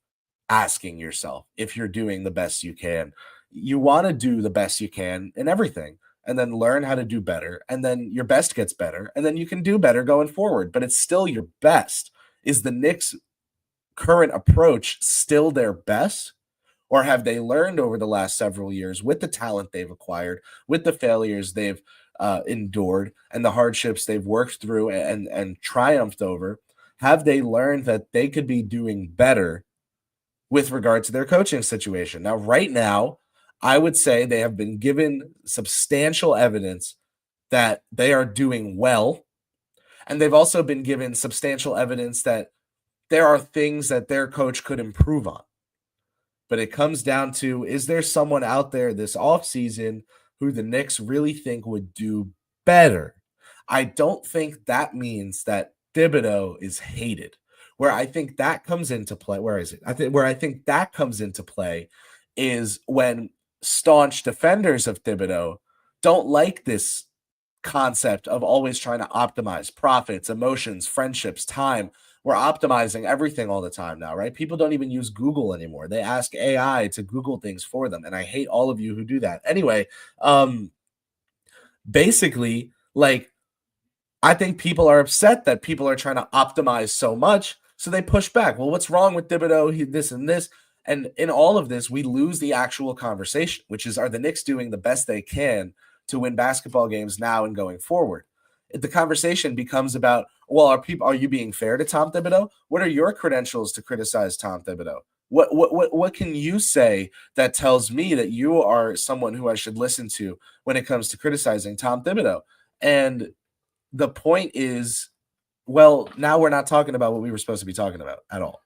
asking yourself if you're doing the best you can. You want to do the best you can in everything, and then learn how to do better. And then your best gets better, and then you can do better going forward. But it's still your best. Is the Knicks' current approach still their best? Or have they learned over the last several years, with the talent they've acquired, with the failures they've endured, and the hardships they've worked through and triumphed over, have they learned that they could be doing better with regard to their coaching situation? Now, right now, I would say they have been given substantial evidence that they are doing well. And they've also been given substantial evidence that there are things that their coach could improve on. But it comes down to, is there someone out there this offseason who the Knicks really think would do better? I don't think that means that Thibodeau is hated. Where I think that comes into play, where is it? Where I think that comes into play is when staunch defenders of Thibodeau don't like this concept of always trying to optimize profits, emotions, friendships, time. We're optimizing everything all the time now, right? People don't even use Google anymore. They ask AI to Google things for them. And I hate all of you who do that. Anyway, basically, like, I think people are upset that people are trying to optimize so much. So they push back. Well, what's wrong with Thibodeau? This and this. And in all of this, we lose the actual conversation, which is, are the Knicks doing the best they can to win basketball games now and going forward? The conversation becomes about, well, are you being fair to Tom Thibodeau? What are your credentials to criticize Tom Thibodeau? What can you say that tells me that you are someone who I should listen to when it comes to criticizing Tom Thibodeau? And the point is, well, now we're not talking about what we were supposed to be talking about at all.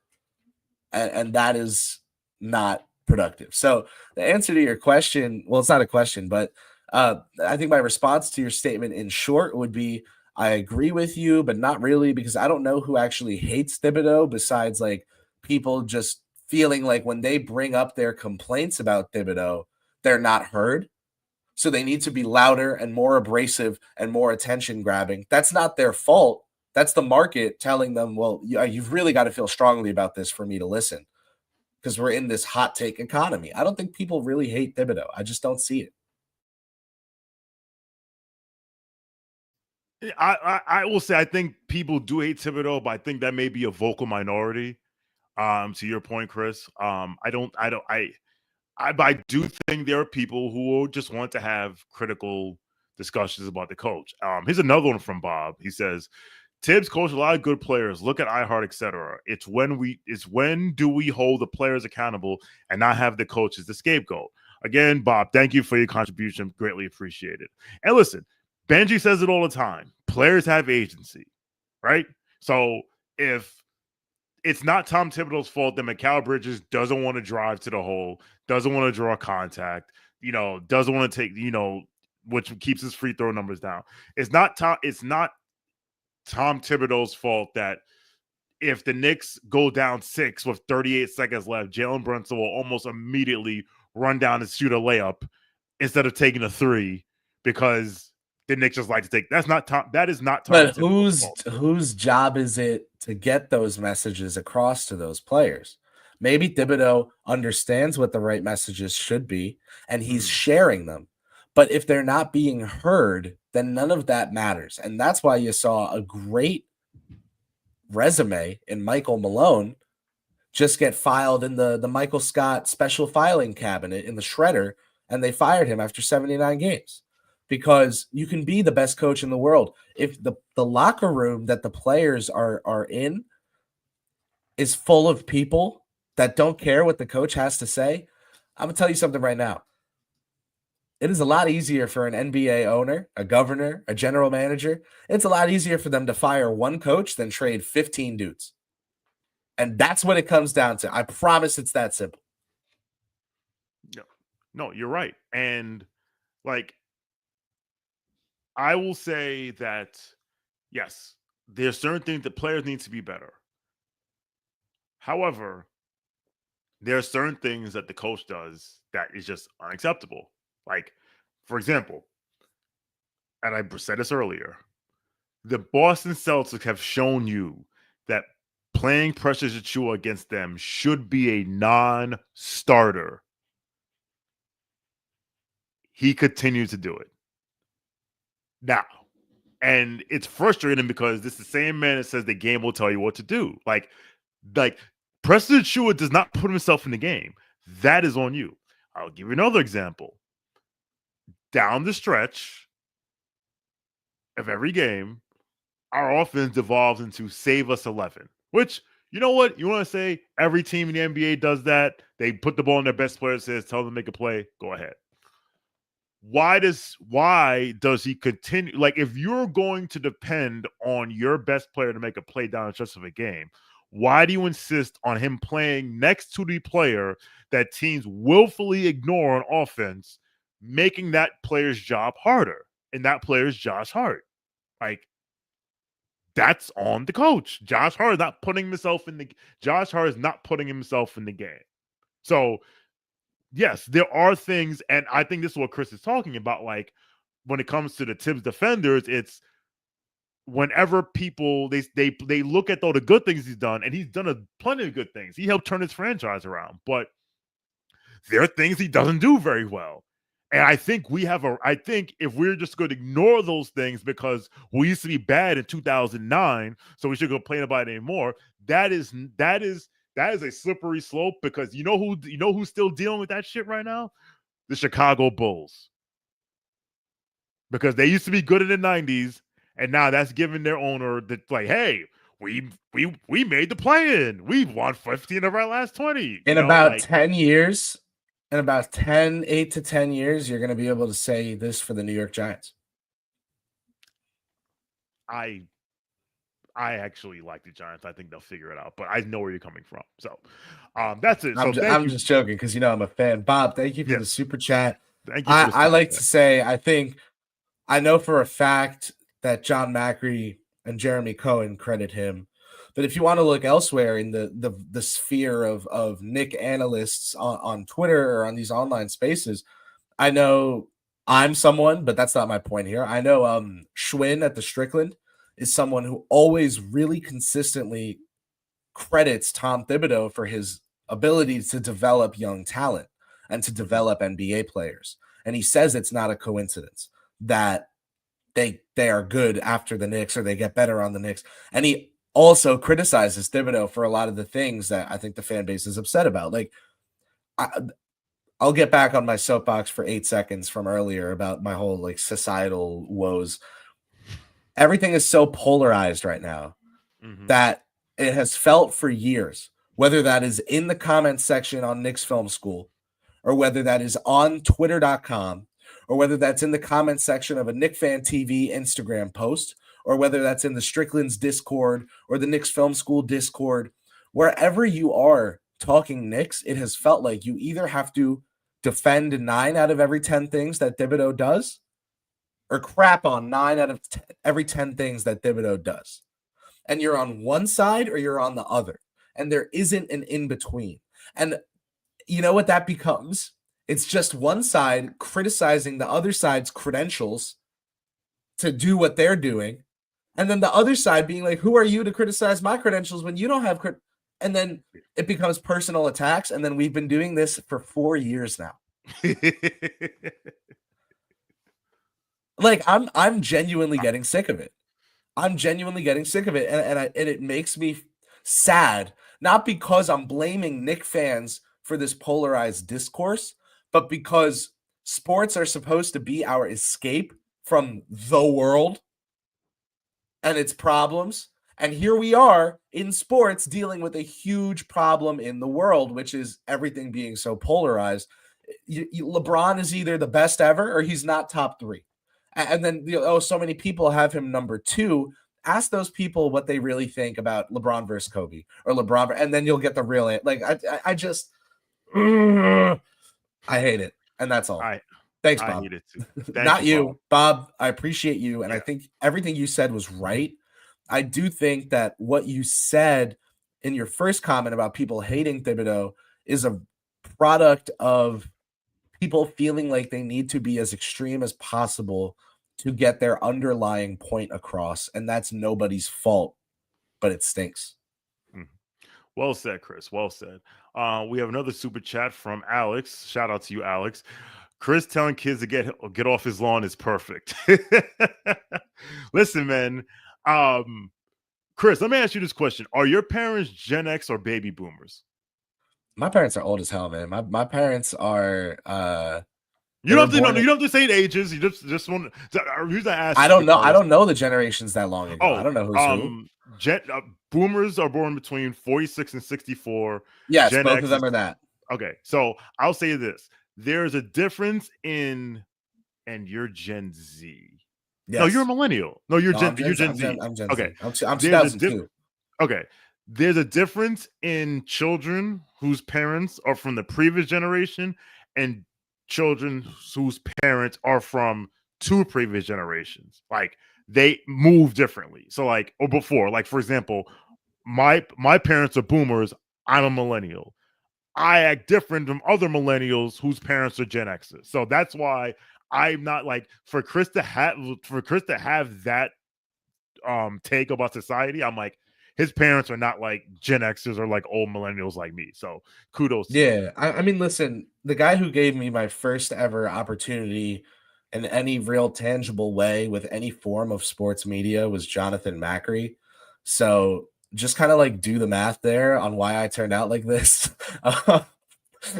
And that is not productive. So the answer to your question, well, it's not a question, but I think my response to your statement in short would be, I agree with you, but not really, because I don't know who actually hates Thibodeau besides like people just feeling like when they bring up their complaints about Thibodeau, they're not heard. So they need to be louder and more abrasive and more attention grabbing. That's not their fault. That's the market telling them, well, you've really got to feel strongly about this for me to listen, because we're in this hot take economy. I don't think people really hate Thibodeau. I just don't see it. I will say I think people do hate Thibodeau, but I think that may be a vocal minority. To your point, Kris, but I do think there are people who will just want to have critical discussions about the coach. Here's another one from Bob. He says, Tibbs coached a lot of good players. Look at iHeart, etc. It's when do we hold the players accountable and not have the coach as the scapegoat? Again, Bob, thank you for your contribution. Greatly appreciated. And listen, Benji says it all the time. Players have agency, right? So if it's not Tom Thibodeau's fault that Mikal Bridges doesn't want to drive to the hole, doesn't want to draw contact, doesn't want to take, which keeps his free throw numbers down. It's not Tom Thibodeau's fault that if the Knicks go down 6 with 38 seconds left, Jalen Brunson will almost immediately run down and shoot a layup instead of taking a 3 because the Knicks just like to take. That is not Tom. But whose job is it to get those messages across to those players? Maybe Thibodeau understands what the right messages should be, and he's sharing them. But if they're not being heard, then none of that matters. And that's why you saw a great resume in Michael Malone just get filed in the Michael Scott special filing cabinet in the shredder, and they fired him after 79 games. Because you can be the best coach in the world. If the locker room that the players are in is full of people that don't care what the coach has to say, I'm going to tell you something right now. It is a lot easier for an NBA owner, a governor, a general manager. It's a lot easier for them to fire one coach than trade 15 dudes. And that's what it comes down to. I promise it's that simple. No, you're right. And like, I will say that, yes, there's certain things that players need to be better. However, there are certain things that the coach does that is just unacceptable. Like, for example, and I said this earlier, the Boston Celtics have shown you that playing Precious Achiuwa against them should be a non-starter. He continues to do it. Now, and it's frustrating because this is the same man that says the game will tell you what to do. Like Preston Achiuwa does not put himself in the game. That is on you. I'll give you another example. Down the stretch of every game, our offense devolves into save us 11, which, you know what? You want to say every team in the NBA does that. They put the ball in their best player, says, tell them to make a play. Go ahead. Why does he continue? Like, if you're going to depend on your best player to make a play down the stretch of a game, why do you insist on him playing next to the player that teams willfully ignore on offense, making that player's job harder? And that player's Josh Hart. Like, that's on the coach. Josh Hart is not putting himself in the game. So yes, there are things, and I think this is what Kris is talking about. Like when it comes to the Tibbs defenders, it's whenever people they look at all the good things he's done, and he's done plenty of good things. He helped turn his franchise around, but there are things he doesn't do very well. And I think if we're just going to ignore those things because we used to be bad in 2009, so we should complain about it anymore, that is a slippery slope, because you know who's still dealing with that shit right now? The Chicago Bulls. Because they used to be good in the 90s, and now that's giving their owner the like, hey, we made the play-in. We've won 15 of our last 20. In about 10 years, in about 8 to 10 years, you're going to be able to say this for the New York Giants. I actually like the Giants. I think they'll figure it out, but I know where you're coming from. So that's it. So I'm just joking because I'm a fan. Bob, thank you for the super chat. Thank you. I like to say, I know for a fact that John Macri and Jeremy Cohen credit him. But if you want to look elsewhere in the sphere of Knick analysts on Twitter or on these online spaces, I know I'm someone, but that's not my point here. I know Schwinn at the Strickland is someone who always really consistently credits Tom Thibodeau for his ability to develop young talent and to develop NBA players. And he says it's not a coincidence that they are good after the Knicks or they get better on the Knicks. And he also criticizes Thibodeau for a lot of the things that I think the fan base is upset about. Like, I'll get back on my soapbox for 8 seconds from earlier about my whole like societal woes. Everything is so polarized right now that it has felt for years, whether that is in the comments section on Knicks Film School, or whether that is on Twitter.com, or whether that's in the comments section of a Knick Fan TV Instagram post, or whether that's in the Strickland's Discord or the Knicks Film School Discord, wherever you are talking Knicks, it has felt like you either have to defend 9 out of every 10 things that Thibodeau does, or crap on 9 out of every 10 things that Thibodeau does. And you're on one side or you're on the other. And there isn't an in-between. And you know what that becomes? It's just one side criticizing the other side's credentials to do what they're doing. And then the other side being like, who are you to criticize my credentials when you don't have and then it becomes personal attacks. And then we've been doing this for 4 years now. Like, I'm genuinely getting sick of it. I'm genuinely getting sick of it. And it makes me sad, not because I'm blaming Knick fans for this polarized discourse, but because sports are supposed to be our escape from the world and its problems. And here we are in sports dealing with a huge problem in the world, which is everything being so polarized. LeBron is either the best ever or he's not top 3. And then, so many people have him number 2. Ask those people what they really think about LeBron versus Kobe or LeBron, and then you'll get the real answer. Like, I just, I hate it. And that's all. Thanks, Bob. I hate it too. Not you, Bob. I appreciate you. And I think everything you said was right. I do think that what you said in your first comment about people hating Thibodeau is a product of people feeling like they need to be as extreme as possible to get their underlying point across. And that's nobody's fault, but it stinks. Well said, Kris. Well said. We have another super chat from Alex. Shout out to you, Alex. Kris telling kids to get off his lawn is perfect. Listen, man. Kris, let me ask you this question. Are your parents Gen X or baby boomers? My parents are old as hell, man. My parents are you don't have to say ages. You just want to ask. I don't know. I don't know the generations that long ago. I don't know who's who. Boomers are born between 46 and 64. Yes, both of them are that. Okay, so I'll say this. There's a difference and you're Gen Z. Yes. No, you're a millennial. No, you're Gen Z. I'm Gen okay. Z. I'm 2002. Okay. There's a difference in children whose parents are from the previous generation and children whose parents are from 2 previous generations. Like, they move differently. So like, or before, like for example, my parents are boomers. I'm a millennial. I act different from other millennials whose parents are Gen Xers. So that's why I'm not like for Kris to have that take about society. I'm like, his parents are not like Gen Xers or like old millennials like me. So kudos to you. Yeah, I mean, listen, the guy who gave me my first ever opportunity in any real tangible way with any form of sports media was Jonathan Macri. So just kind of like do the math there on why I turned out like this.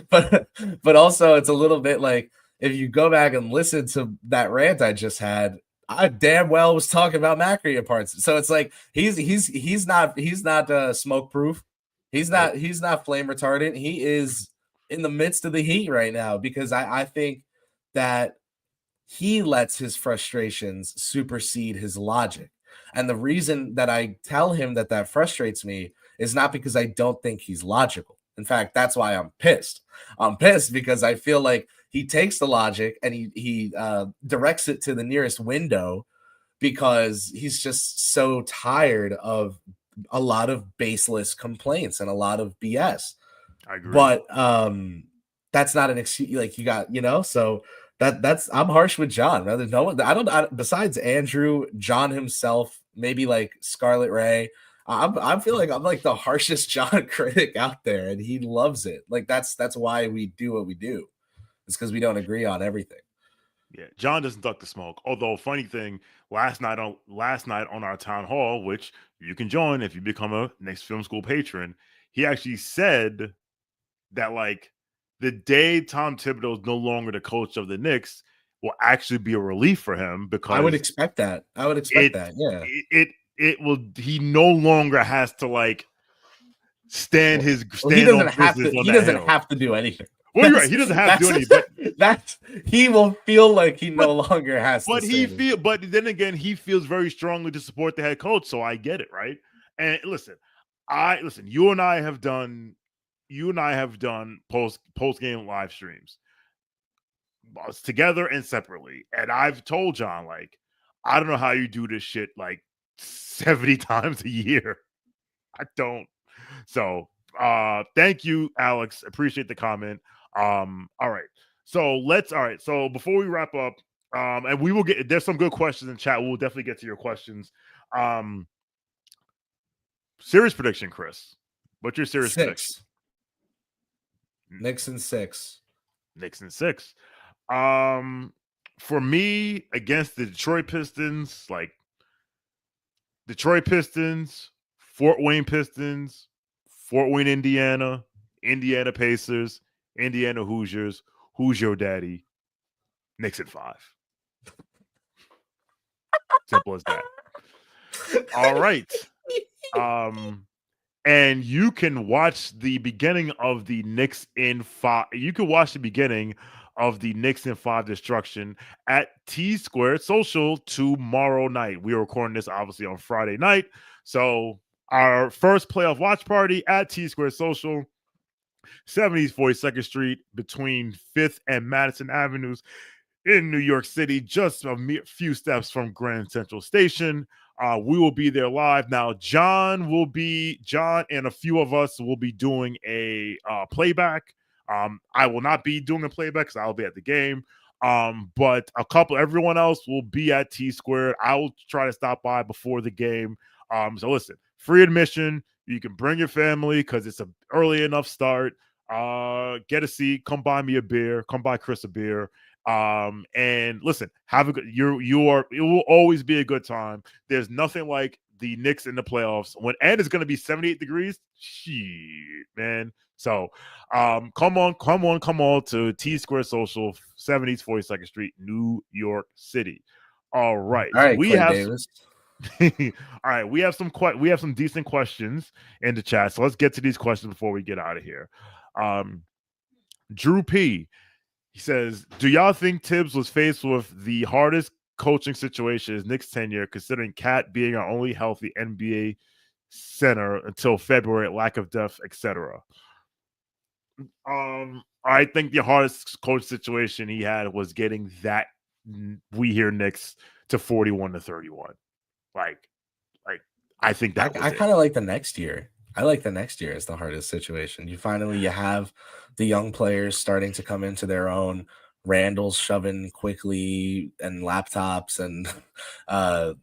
but also it's a little bit like if you go back and listen to that rant I just had, I damn well was talking about Macri in parts. So it's like he's not smoke proof. He's not flame retardant. He is in the midst of the heat right now because I think that he lets his frustrations supersede his logic. And the reason that I tell him that that frustrates me is not because I don't think he's logical. In fact, that's why I'm pissed. I'm pissed because I feel like he takes the logic and he directs it to the nearest window because he's just so tired of a lot of baseless complaints and a lot of BS. I agree. But that's not an excuse. Like you got, so that's I'm harsh with John. There's no one. Besides Andrew, John himself, maybe like Scarlet Ray. I feel like I'm like the harshest John critic out there, and he loves it. Like that's why we do what we do. It's because we don't agree on everything. Yeah, John doesn't duck the smoke. Although, funny thing, last night on our town hall, which you can join if you become a Knicks Film School patron, he actually said that like the day Tom Thibodeau is no longer the coach of the Knicks will actually be a relief for him because I would expect that. Yeah. It will. He no longer has to like stand Well, his well, he stand doesn't on have business to. on He that doesn't hill. have to do anything. Well, you're right. He doesn't have to do anything, but that's he will feel like he no longer has to. But then again, he feels very strongly to support the head coach, so I get it, right? And listen, you and I have done post game live streams together and separately, and I've told John like, I don't know how you do this shit like 70 times a year. I don't. So thank you, Alex. Appreciate the comment. All right. So So before we wrap up, and we will there's some good questions in chat. We'll definitely get to your questions. Series prediction, Kris. What's your series prediction? Knicks in 6. Knicks in 6. For me, against the Detroit Pistons, like Detroit Pistons, Fort Wayne Pistons, Fort Wayne, Indiana, Indiana Pacers, Indiana Hoosiers. Who's your daddy? Knicks at 5. Simple as that. All right. And you can watch the beginning of the Knicks in 5. You can watch the beginning of the Knicks in 5 destruction at T Squared Social tomorrow night. We are recording this obviously on Friday night. So our first playoff watch party at T Squared Social, 70 42nd Street between 5th and Madison Avenues in New York City, just a few steps from Grand Central Station. We will be there live. Now, John and a few of us will be doing a playback. I will not be doing a playback because I'll be at the game. But everyone else will be at T Squared. I will try to stop by before the game. So listen, free admission. You can bring your family because it's an early enough start. Get a seat. Come buy me a beer. Come buy Kris a beer. And listen, have a good. It will always be a good time. There's nothing like the Knicks in the playoffs and it's going to be 78 degrees. Shit, man. So, come on to T Square Social, 70s 42nd Street, New York City. All right. We have Davis. All right, we have some decent questions in the chat. So let's get to these questions before we get out of here. Drew P. He says, do y'all think Tibbs was faced with the hardest coaching situation in his Knicks tenure, considering Cat being our only healthy NBA center until February, lack of depth, etc.? I think the hardest coach situation he had was getting that we hear Knicks to 41-31. Like I think that was I it. kind of like the next year. I like the next year as the hardest situation. You have the young players starting to come into their own. Randall's shoving quickly and laptops, and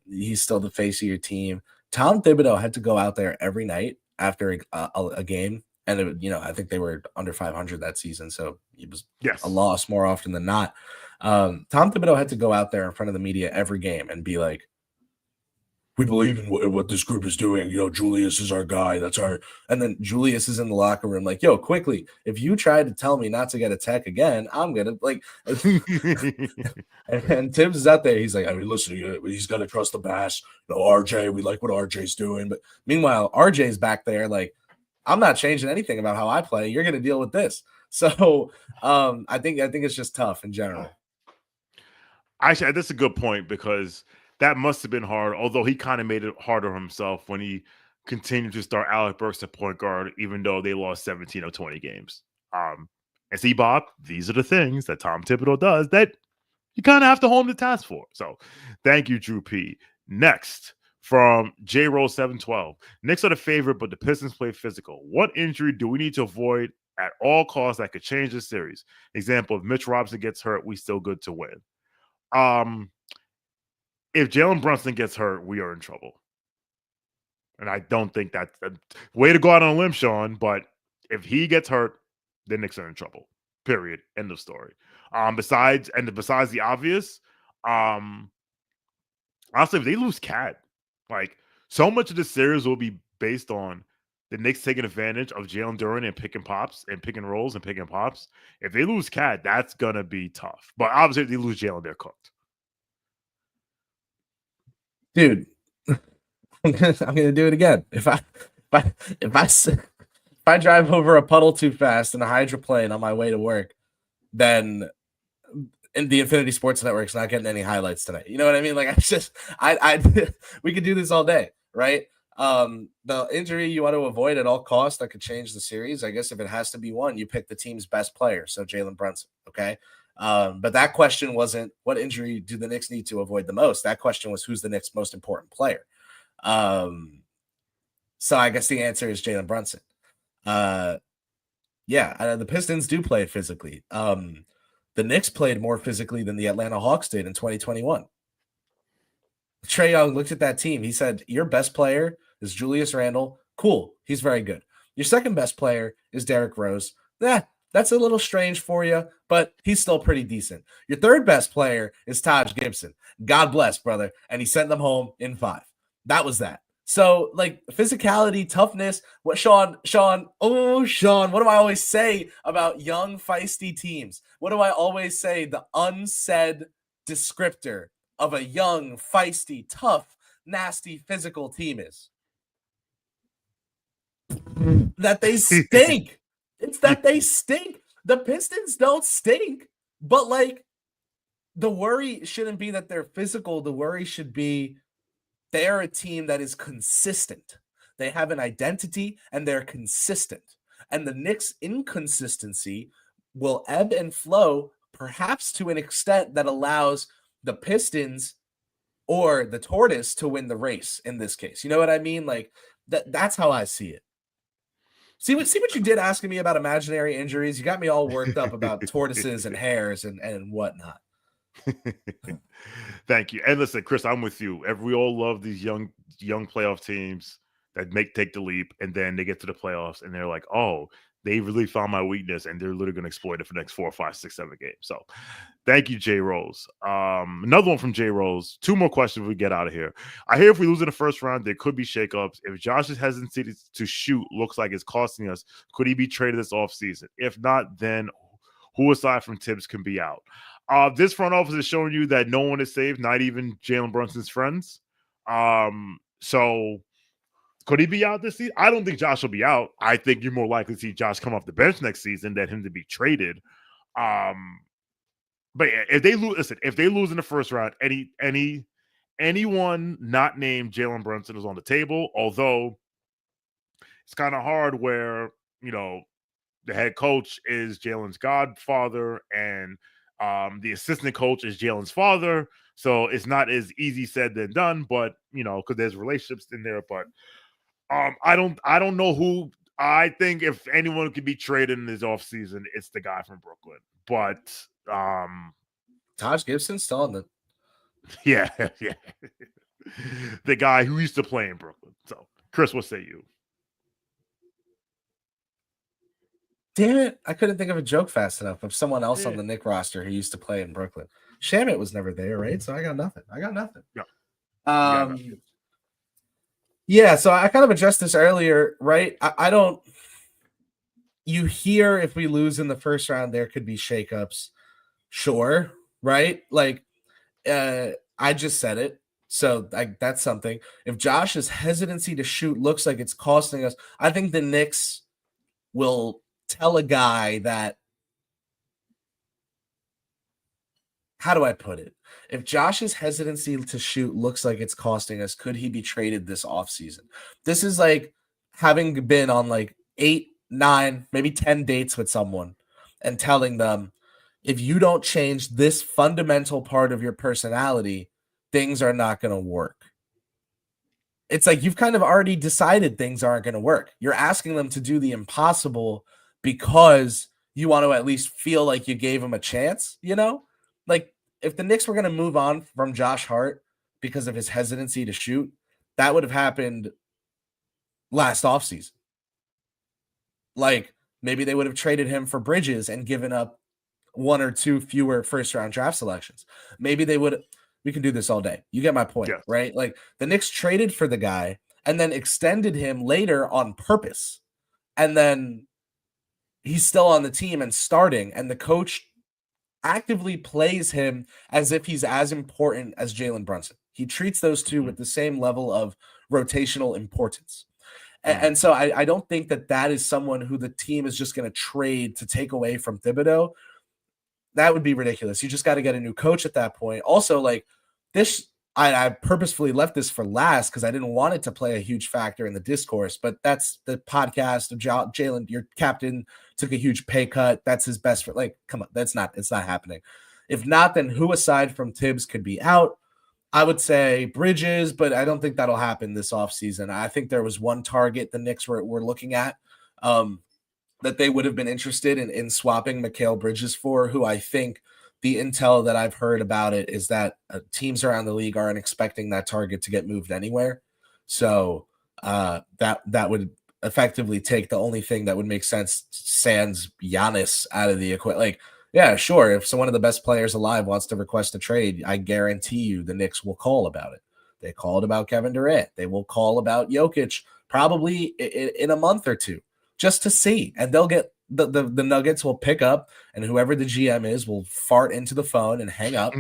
he's still the face of your team. Tom Thibodeau had to go out there every night after a game, and I think they were under 500 that season, so it was a loss more often than not. Tom Thibodeau had to go out there in front of the media every game and be like, we believe in what this group is doing. Julius is our guy. And then Julius is in the locker room like, yo, quickly, if you try to tell me not to get a tech again, I'm going to and Tibbs is out there. He's like, I mean, listen, he's got to trust the bass. RJ, we like what RJ's doing. But meanwhile, RJ's back there like, I'm not changing anything about how I play. You're going to deal with this. So I think it's just tough in general. Actually, that's a good point because that must have been hard, although he kind of made it harder himself when he continued to start Alec Burks at point guard, even though they lost 17 of 20 games. And see, Bob, these are the things that Tom Thibodeau does that you kind of have to hold him to task for. So thank you, Drew P. Next, from J-Roll712. Knicks are the favorite, but the Pistons play physical. What injury do we need to avoid at all costs that could change the series? Example, if Mitch Robinson gets hurt, we still good to win. If Jalen Brunson gets hurt, we are in trouble. And I don't think that's a way to go out on a limb, Shawn. But if he gets hurt, the Knicks are in trouble. Period. End of story. Besides the obvious, honestly, if they lose Cat, like so much of the series will be based on the Knicks taking advantage of Jalen Duren and picking pops and picking rolls and picking pops. If they lose Cat, that's gonna be tough. But obviously, if they lose Jalen, they're cooked. Dude, I'm gonna do it again. If I drive over a puddle too fast in a hydroplane on my way to work, then in the Infinity Sports Network's not getting any highlights tonight. You know what I mean? Like we could do this all day, right? The injury you want to avoid at all costs that could change the series. I guess if it has to be one, you pick the team's best player, so Jalen Brunson. Okay. But that question wasn't what injury do the Knicks need to avoid the most. That question was who's the Knicks' most important player. So I guess the answer is Jalen Brunson. The Pistons do play it physically. The Knicks played more physically than the Atlanta Hawks did in 2021. Trae Young looked at that team. He said, your best player is Julius Randle. Cool. He's very good. Your second best player is Derrick Rose. That's a little strange for you, but he's still pretty decent. Your third best player is Taj Gibson. God bless, brother. And he sent them home in 5. That was that. So, like, physicality, toughness, Shawn, what do I always say about young, feisty teams? What do I always say? The unsaid descriptor of a young, feisty, tough, nasty, physical team is that they stink. It's that they stink. The Pistons don't stink, but like the worry shouldn't be that they're physical. The worry should be they're a team that is consistent. They have an identity and they're consistent. And the Knicks' inconsistency will ebb and flow, perhaps to an extent that allows the Pistons or the Tortoise to win the race in this case. You know what I mean? Like that's how I see it. See what you did asking me about imaginary injuries? You got me all worked up about tortoises and hares and whatnot. Thank you. And listen, Kris, I'm with you. We all love these young playoff teams that take the leap, and then they get to the playoffs and they're like, oh, they really found my weakness, and they're literally going to exploit it for the next 4, 5, 6, 7 games. So thank you, J Rose. Another one from J Rose. 2 more questions we get out of here. I hear if we lose in the first round, there could be shakeups. If Josh's hesitancy to shoot looks like it's costing us, could he be traded this offseason? If not, then who aside from Tibbs can be out? This front office is showing you that no one is safe, not even Jalen Brunson's friends. So could he be out this season? I don't think Josh will be out. I think you're more likely to see Josh come off the bench next season than him to be traded. But yeah, if they lose in the first round, anyone not named Jalen Brunson is on the table. Although it's kind of hard where the head coach is Jalen's godfather, and The assistant coach is Jalen's father, so it's not as easy said than done. But because there's relationships in there. But I don't know who. I think if anyone could be traded in this offseason, it's the guy from Brooklyn. But Taj Gibson's still on the. Yeah. The guy who used to play in Brooklyn. So, Kris, what say you? Damn it. I couldn't think of a joke fast enough of someone else on the Knicks roster who used to play in Brooklyn. Shamit was never there, right? So I got nothing. No. Yeah, so I kind of addressed this earlier, right? I don't. You hear if we lose in the first round, there could be shakeups. Sure, right? Like, I just said it. So that's something. If Josh's hesitancy to shoot looks like it's costing us, I think the Knicks will tell a guy that, how do I put it? If Josh's hesitancy to shoot looks like it's costing us, could he be traded this offseason? This is like having been on like 8, 9, maybe 10 dates with someone and telling them, if you don't change this fundamental part of your personality, things are not going to work. It's like you've kind of already decided things aren't going to work. You're asking them to do the impossible because you want to at least feel like you gave them a chance, Like, if the Knicks were going to move on from Josh Hart because of his hesitancy to shoot, that would have happened last offseason. Like, maybe they would have traded him for Bridges and given up 1 or 2 fewer first-round draft selections. Maybe they would. We can do this all day. You get my point, right? Like, the Knicks traded for the guy and then extended him later on purpose. And then he's still on the team and starting, and the coach actively plays him as if he's as important as Jalen Brunson. He treats those two with the same level of rotational importance. And so I don't think that is someone who the team is just going to trade to take away from Thibodeau. That would be ridiculous. You just got to get a new coach at that point. Also, like this, I purposefully left this for last because I didn't want it to play a huge factor in the discourse, but that's the podcast of Jalen, your captain, took a huge pay cut. That's his best friend. Like, come on, it's not happening. If not, then who aside from Tibbs could be out? I would say Bridges, but I don't think that'll happen this offseason. I think there was one target the Knicks were looking at that they would have been interested in swapping Mikal Bridges for, who I think the intel that I've heard about it is that teams around the league aren't expecting that target to get moved anywhere. So that would effectively take the only thing that would make sense, sans Giannis, out of the equation. Like, yeah, sure. If one of the best players alive wants to request a trade, I guarantee you the Knicks will call about it. They called about Kevin Durant. They will call about Jokic probably in a month or two just to see. And they'll get the Nuggets will pick up, and whoever the GM is will fart into the phone and hang up.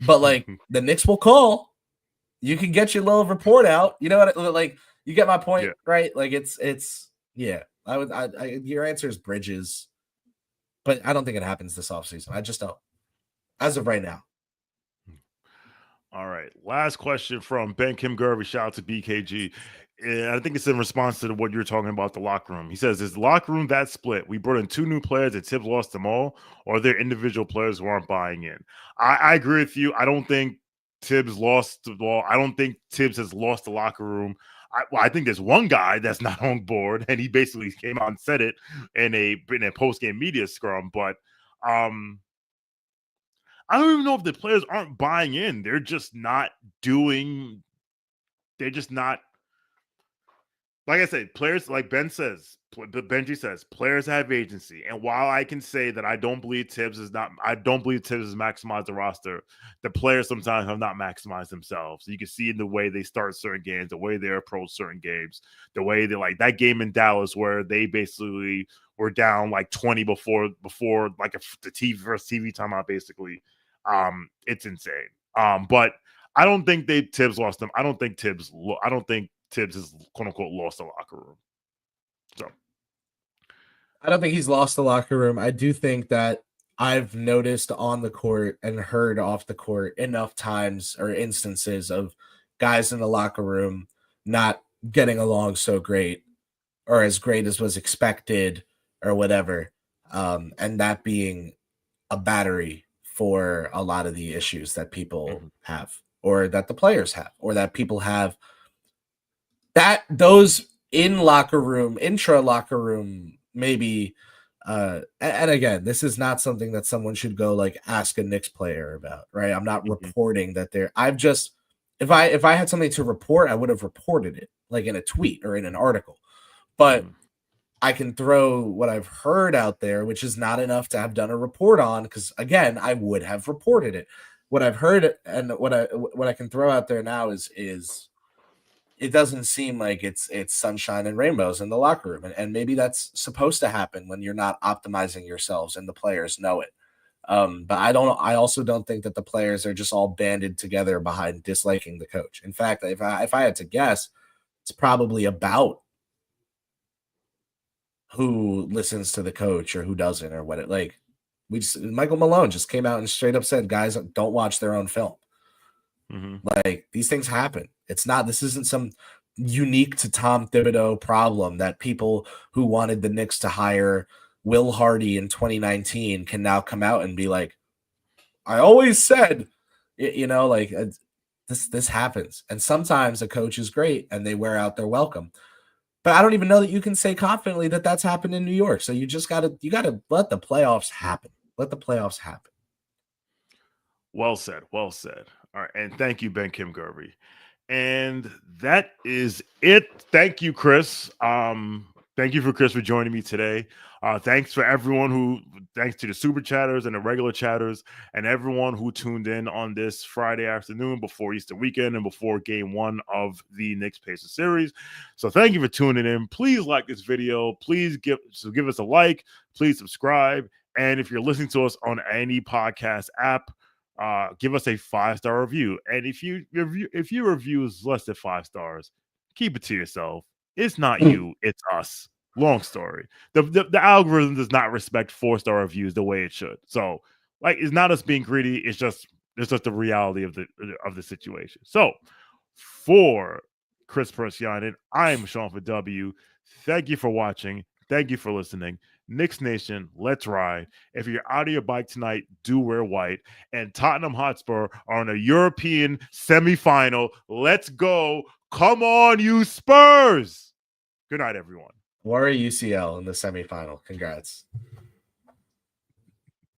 But like the Knicks will call. You can get your little report out. You know what? Like, you get my point, right? Like it's yeah. Your answer is Bridges. But I don't think it happens this offseason. I just don't. As of right now. All right. Last question from Ben Kim Gervey. Shout out to BKG. And I think it's in response to what you're talking about, the locker room. He says, is the locker room that split? We brought in 2 new players and Tibbs lost them all, or are there individual players who aren't buying in? I agree with you. I don't think Tibbs lost the ball. I don't think Tibbs has lost the locker room. I think there's one guy that's not on board, and he basically came out and said it in a post-game media scrum. But I don't even know if the players aren't buying in. They're just not doing. They're just not. Like I said, players, like Benji says, players have agency. And while I can say that I don't believe Tibbs has maximized the roster, the players sometimes have not maximized themselves. You can see in the way they start certain games, the way they approach certain games, the way they, like that game in Dallas where they basically were down like 20 before like the first TV timeout, basically. It's insane. But I don't think Tibbs lost them. I don't think Tibbs has quote unquote lost the locker room. So I don't think he's lost the locker room. I do think that I've noticed on the court and heard off the court enough times or instances of guys in the locker room not getting along so great or as great as was expected or whatever. And that being a battery for a lot of the issues that people have, or that the players have, or that people have, that those intra locker room, maybe. And again, this is not something that someone should go like ask a Knicks player about, right? I'm not reporting that if I had something to report, I would have reported it like in a tweet or in an article. But I can throw what I've heard out there, which is not enough to have done a report on, because again, I would have reported it. What I've heard and what I can throw out there now is it doesn't seem like it's sunshine and rainbows in the locker room. And maybe that's supposed to happen when you're not optimizing yourselves and the players know it. But I also don't think that the players are just all banded together behind disliking the coach. In fact, if I had to guess, it's probably about who listens to the coach or who doesn't, or what Michael Malone just came out and straight up said, guys don't watch their own film. Like, these things happen. This isn't some unique to Tom Thibodeau problem that people who wanted the Knicks to hire Will Hardy in 2019 can now come out and be like, I always said, this happens. And sometimes a coach is great and they wear out their welcome. But I don't even know that you can say confidently that that's happened in New York. So you just gotta let the playoffs happen. Let the playoffs happen. Well said. Well said. All right. And thank you, Ben Kim Gervey. And that is it. Thank you, Kris. Thank you Kris for joining me today. Thanks to the super chatters and the regular chatters and everyone who tuned in on this Friday afternoon before Easter weekend and before game 1 of the Knicks Pacers series. So thank you for tuning in. Please like this video. Please give us a like. Please subscribe. And if you're listening to us on any podcast app, give us a 5-star review. And if your review is less than 5 stars, keep it to yourself. It's not you, it's us. Long story. The algorithm does not respect 4-star reviews the way it should. So, it's not us being greedy. It's just the reality of the situation. So, for Kris Persyanin, I'm Shawn for W. Thank you for watching. Thank you for listening. Knicks Nation, let's ride. If you're out of your bike tonight, do wear white. And Tottenham Hotspur are in a European semifinal. Let's go. Come on, you Spurs. Good night, everyone. Warrior UCL in the semifinal. Congrats.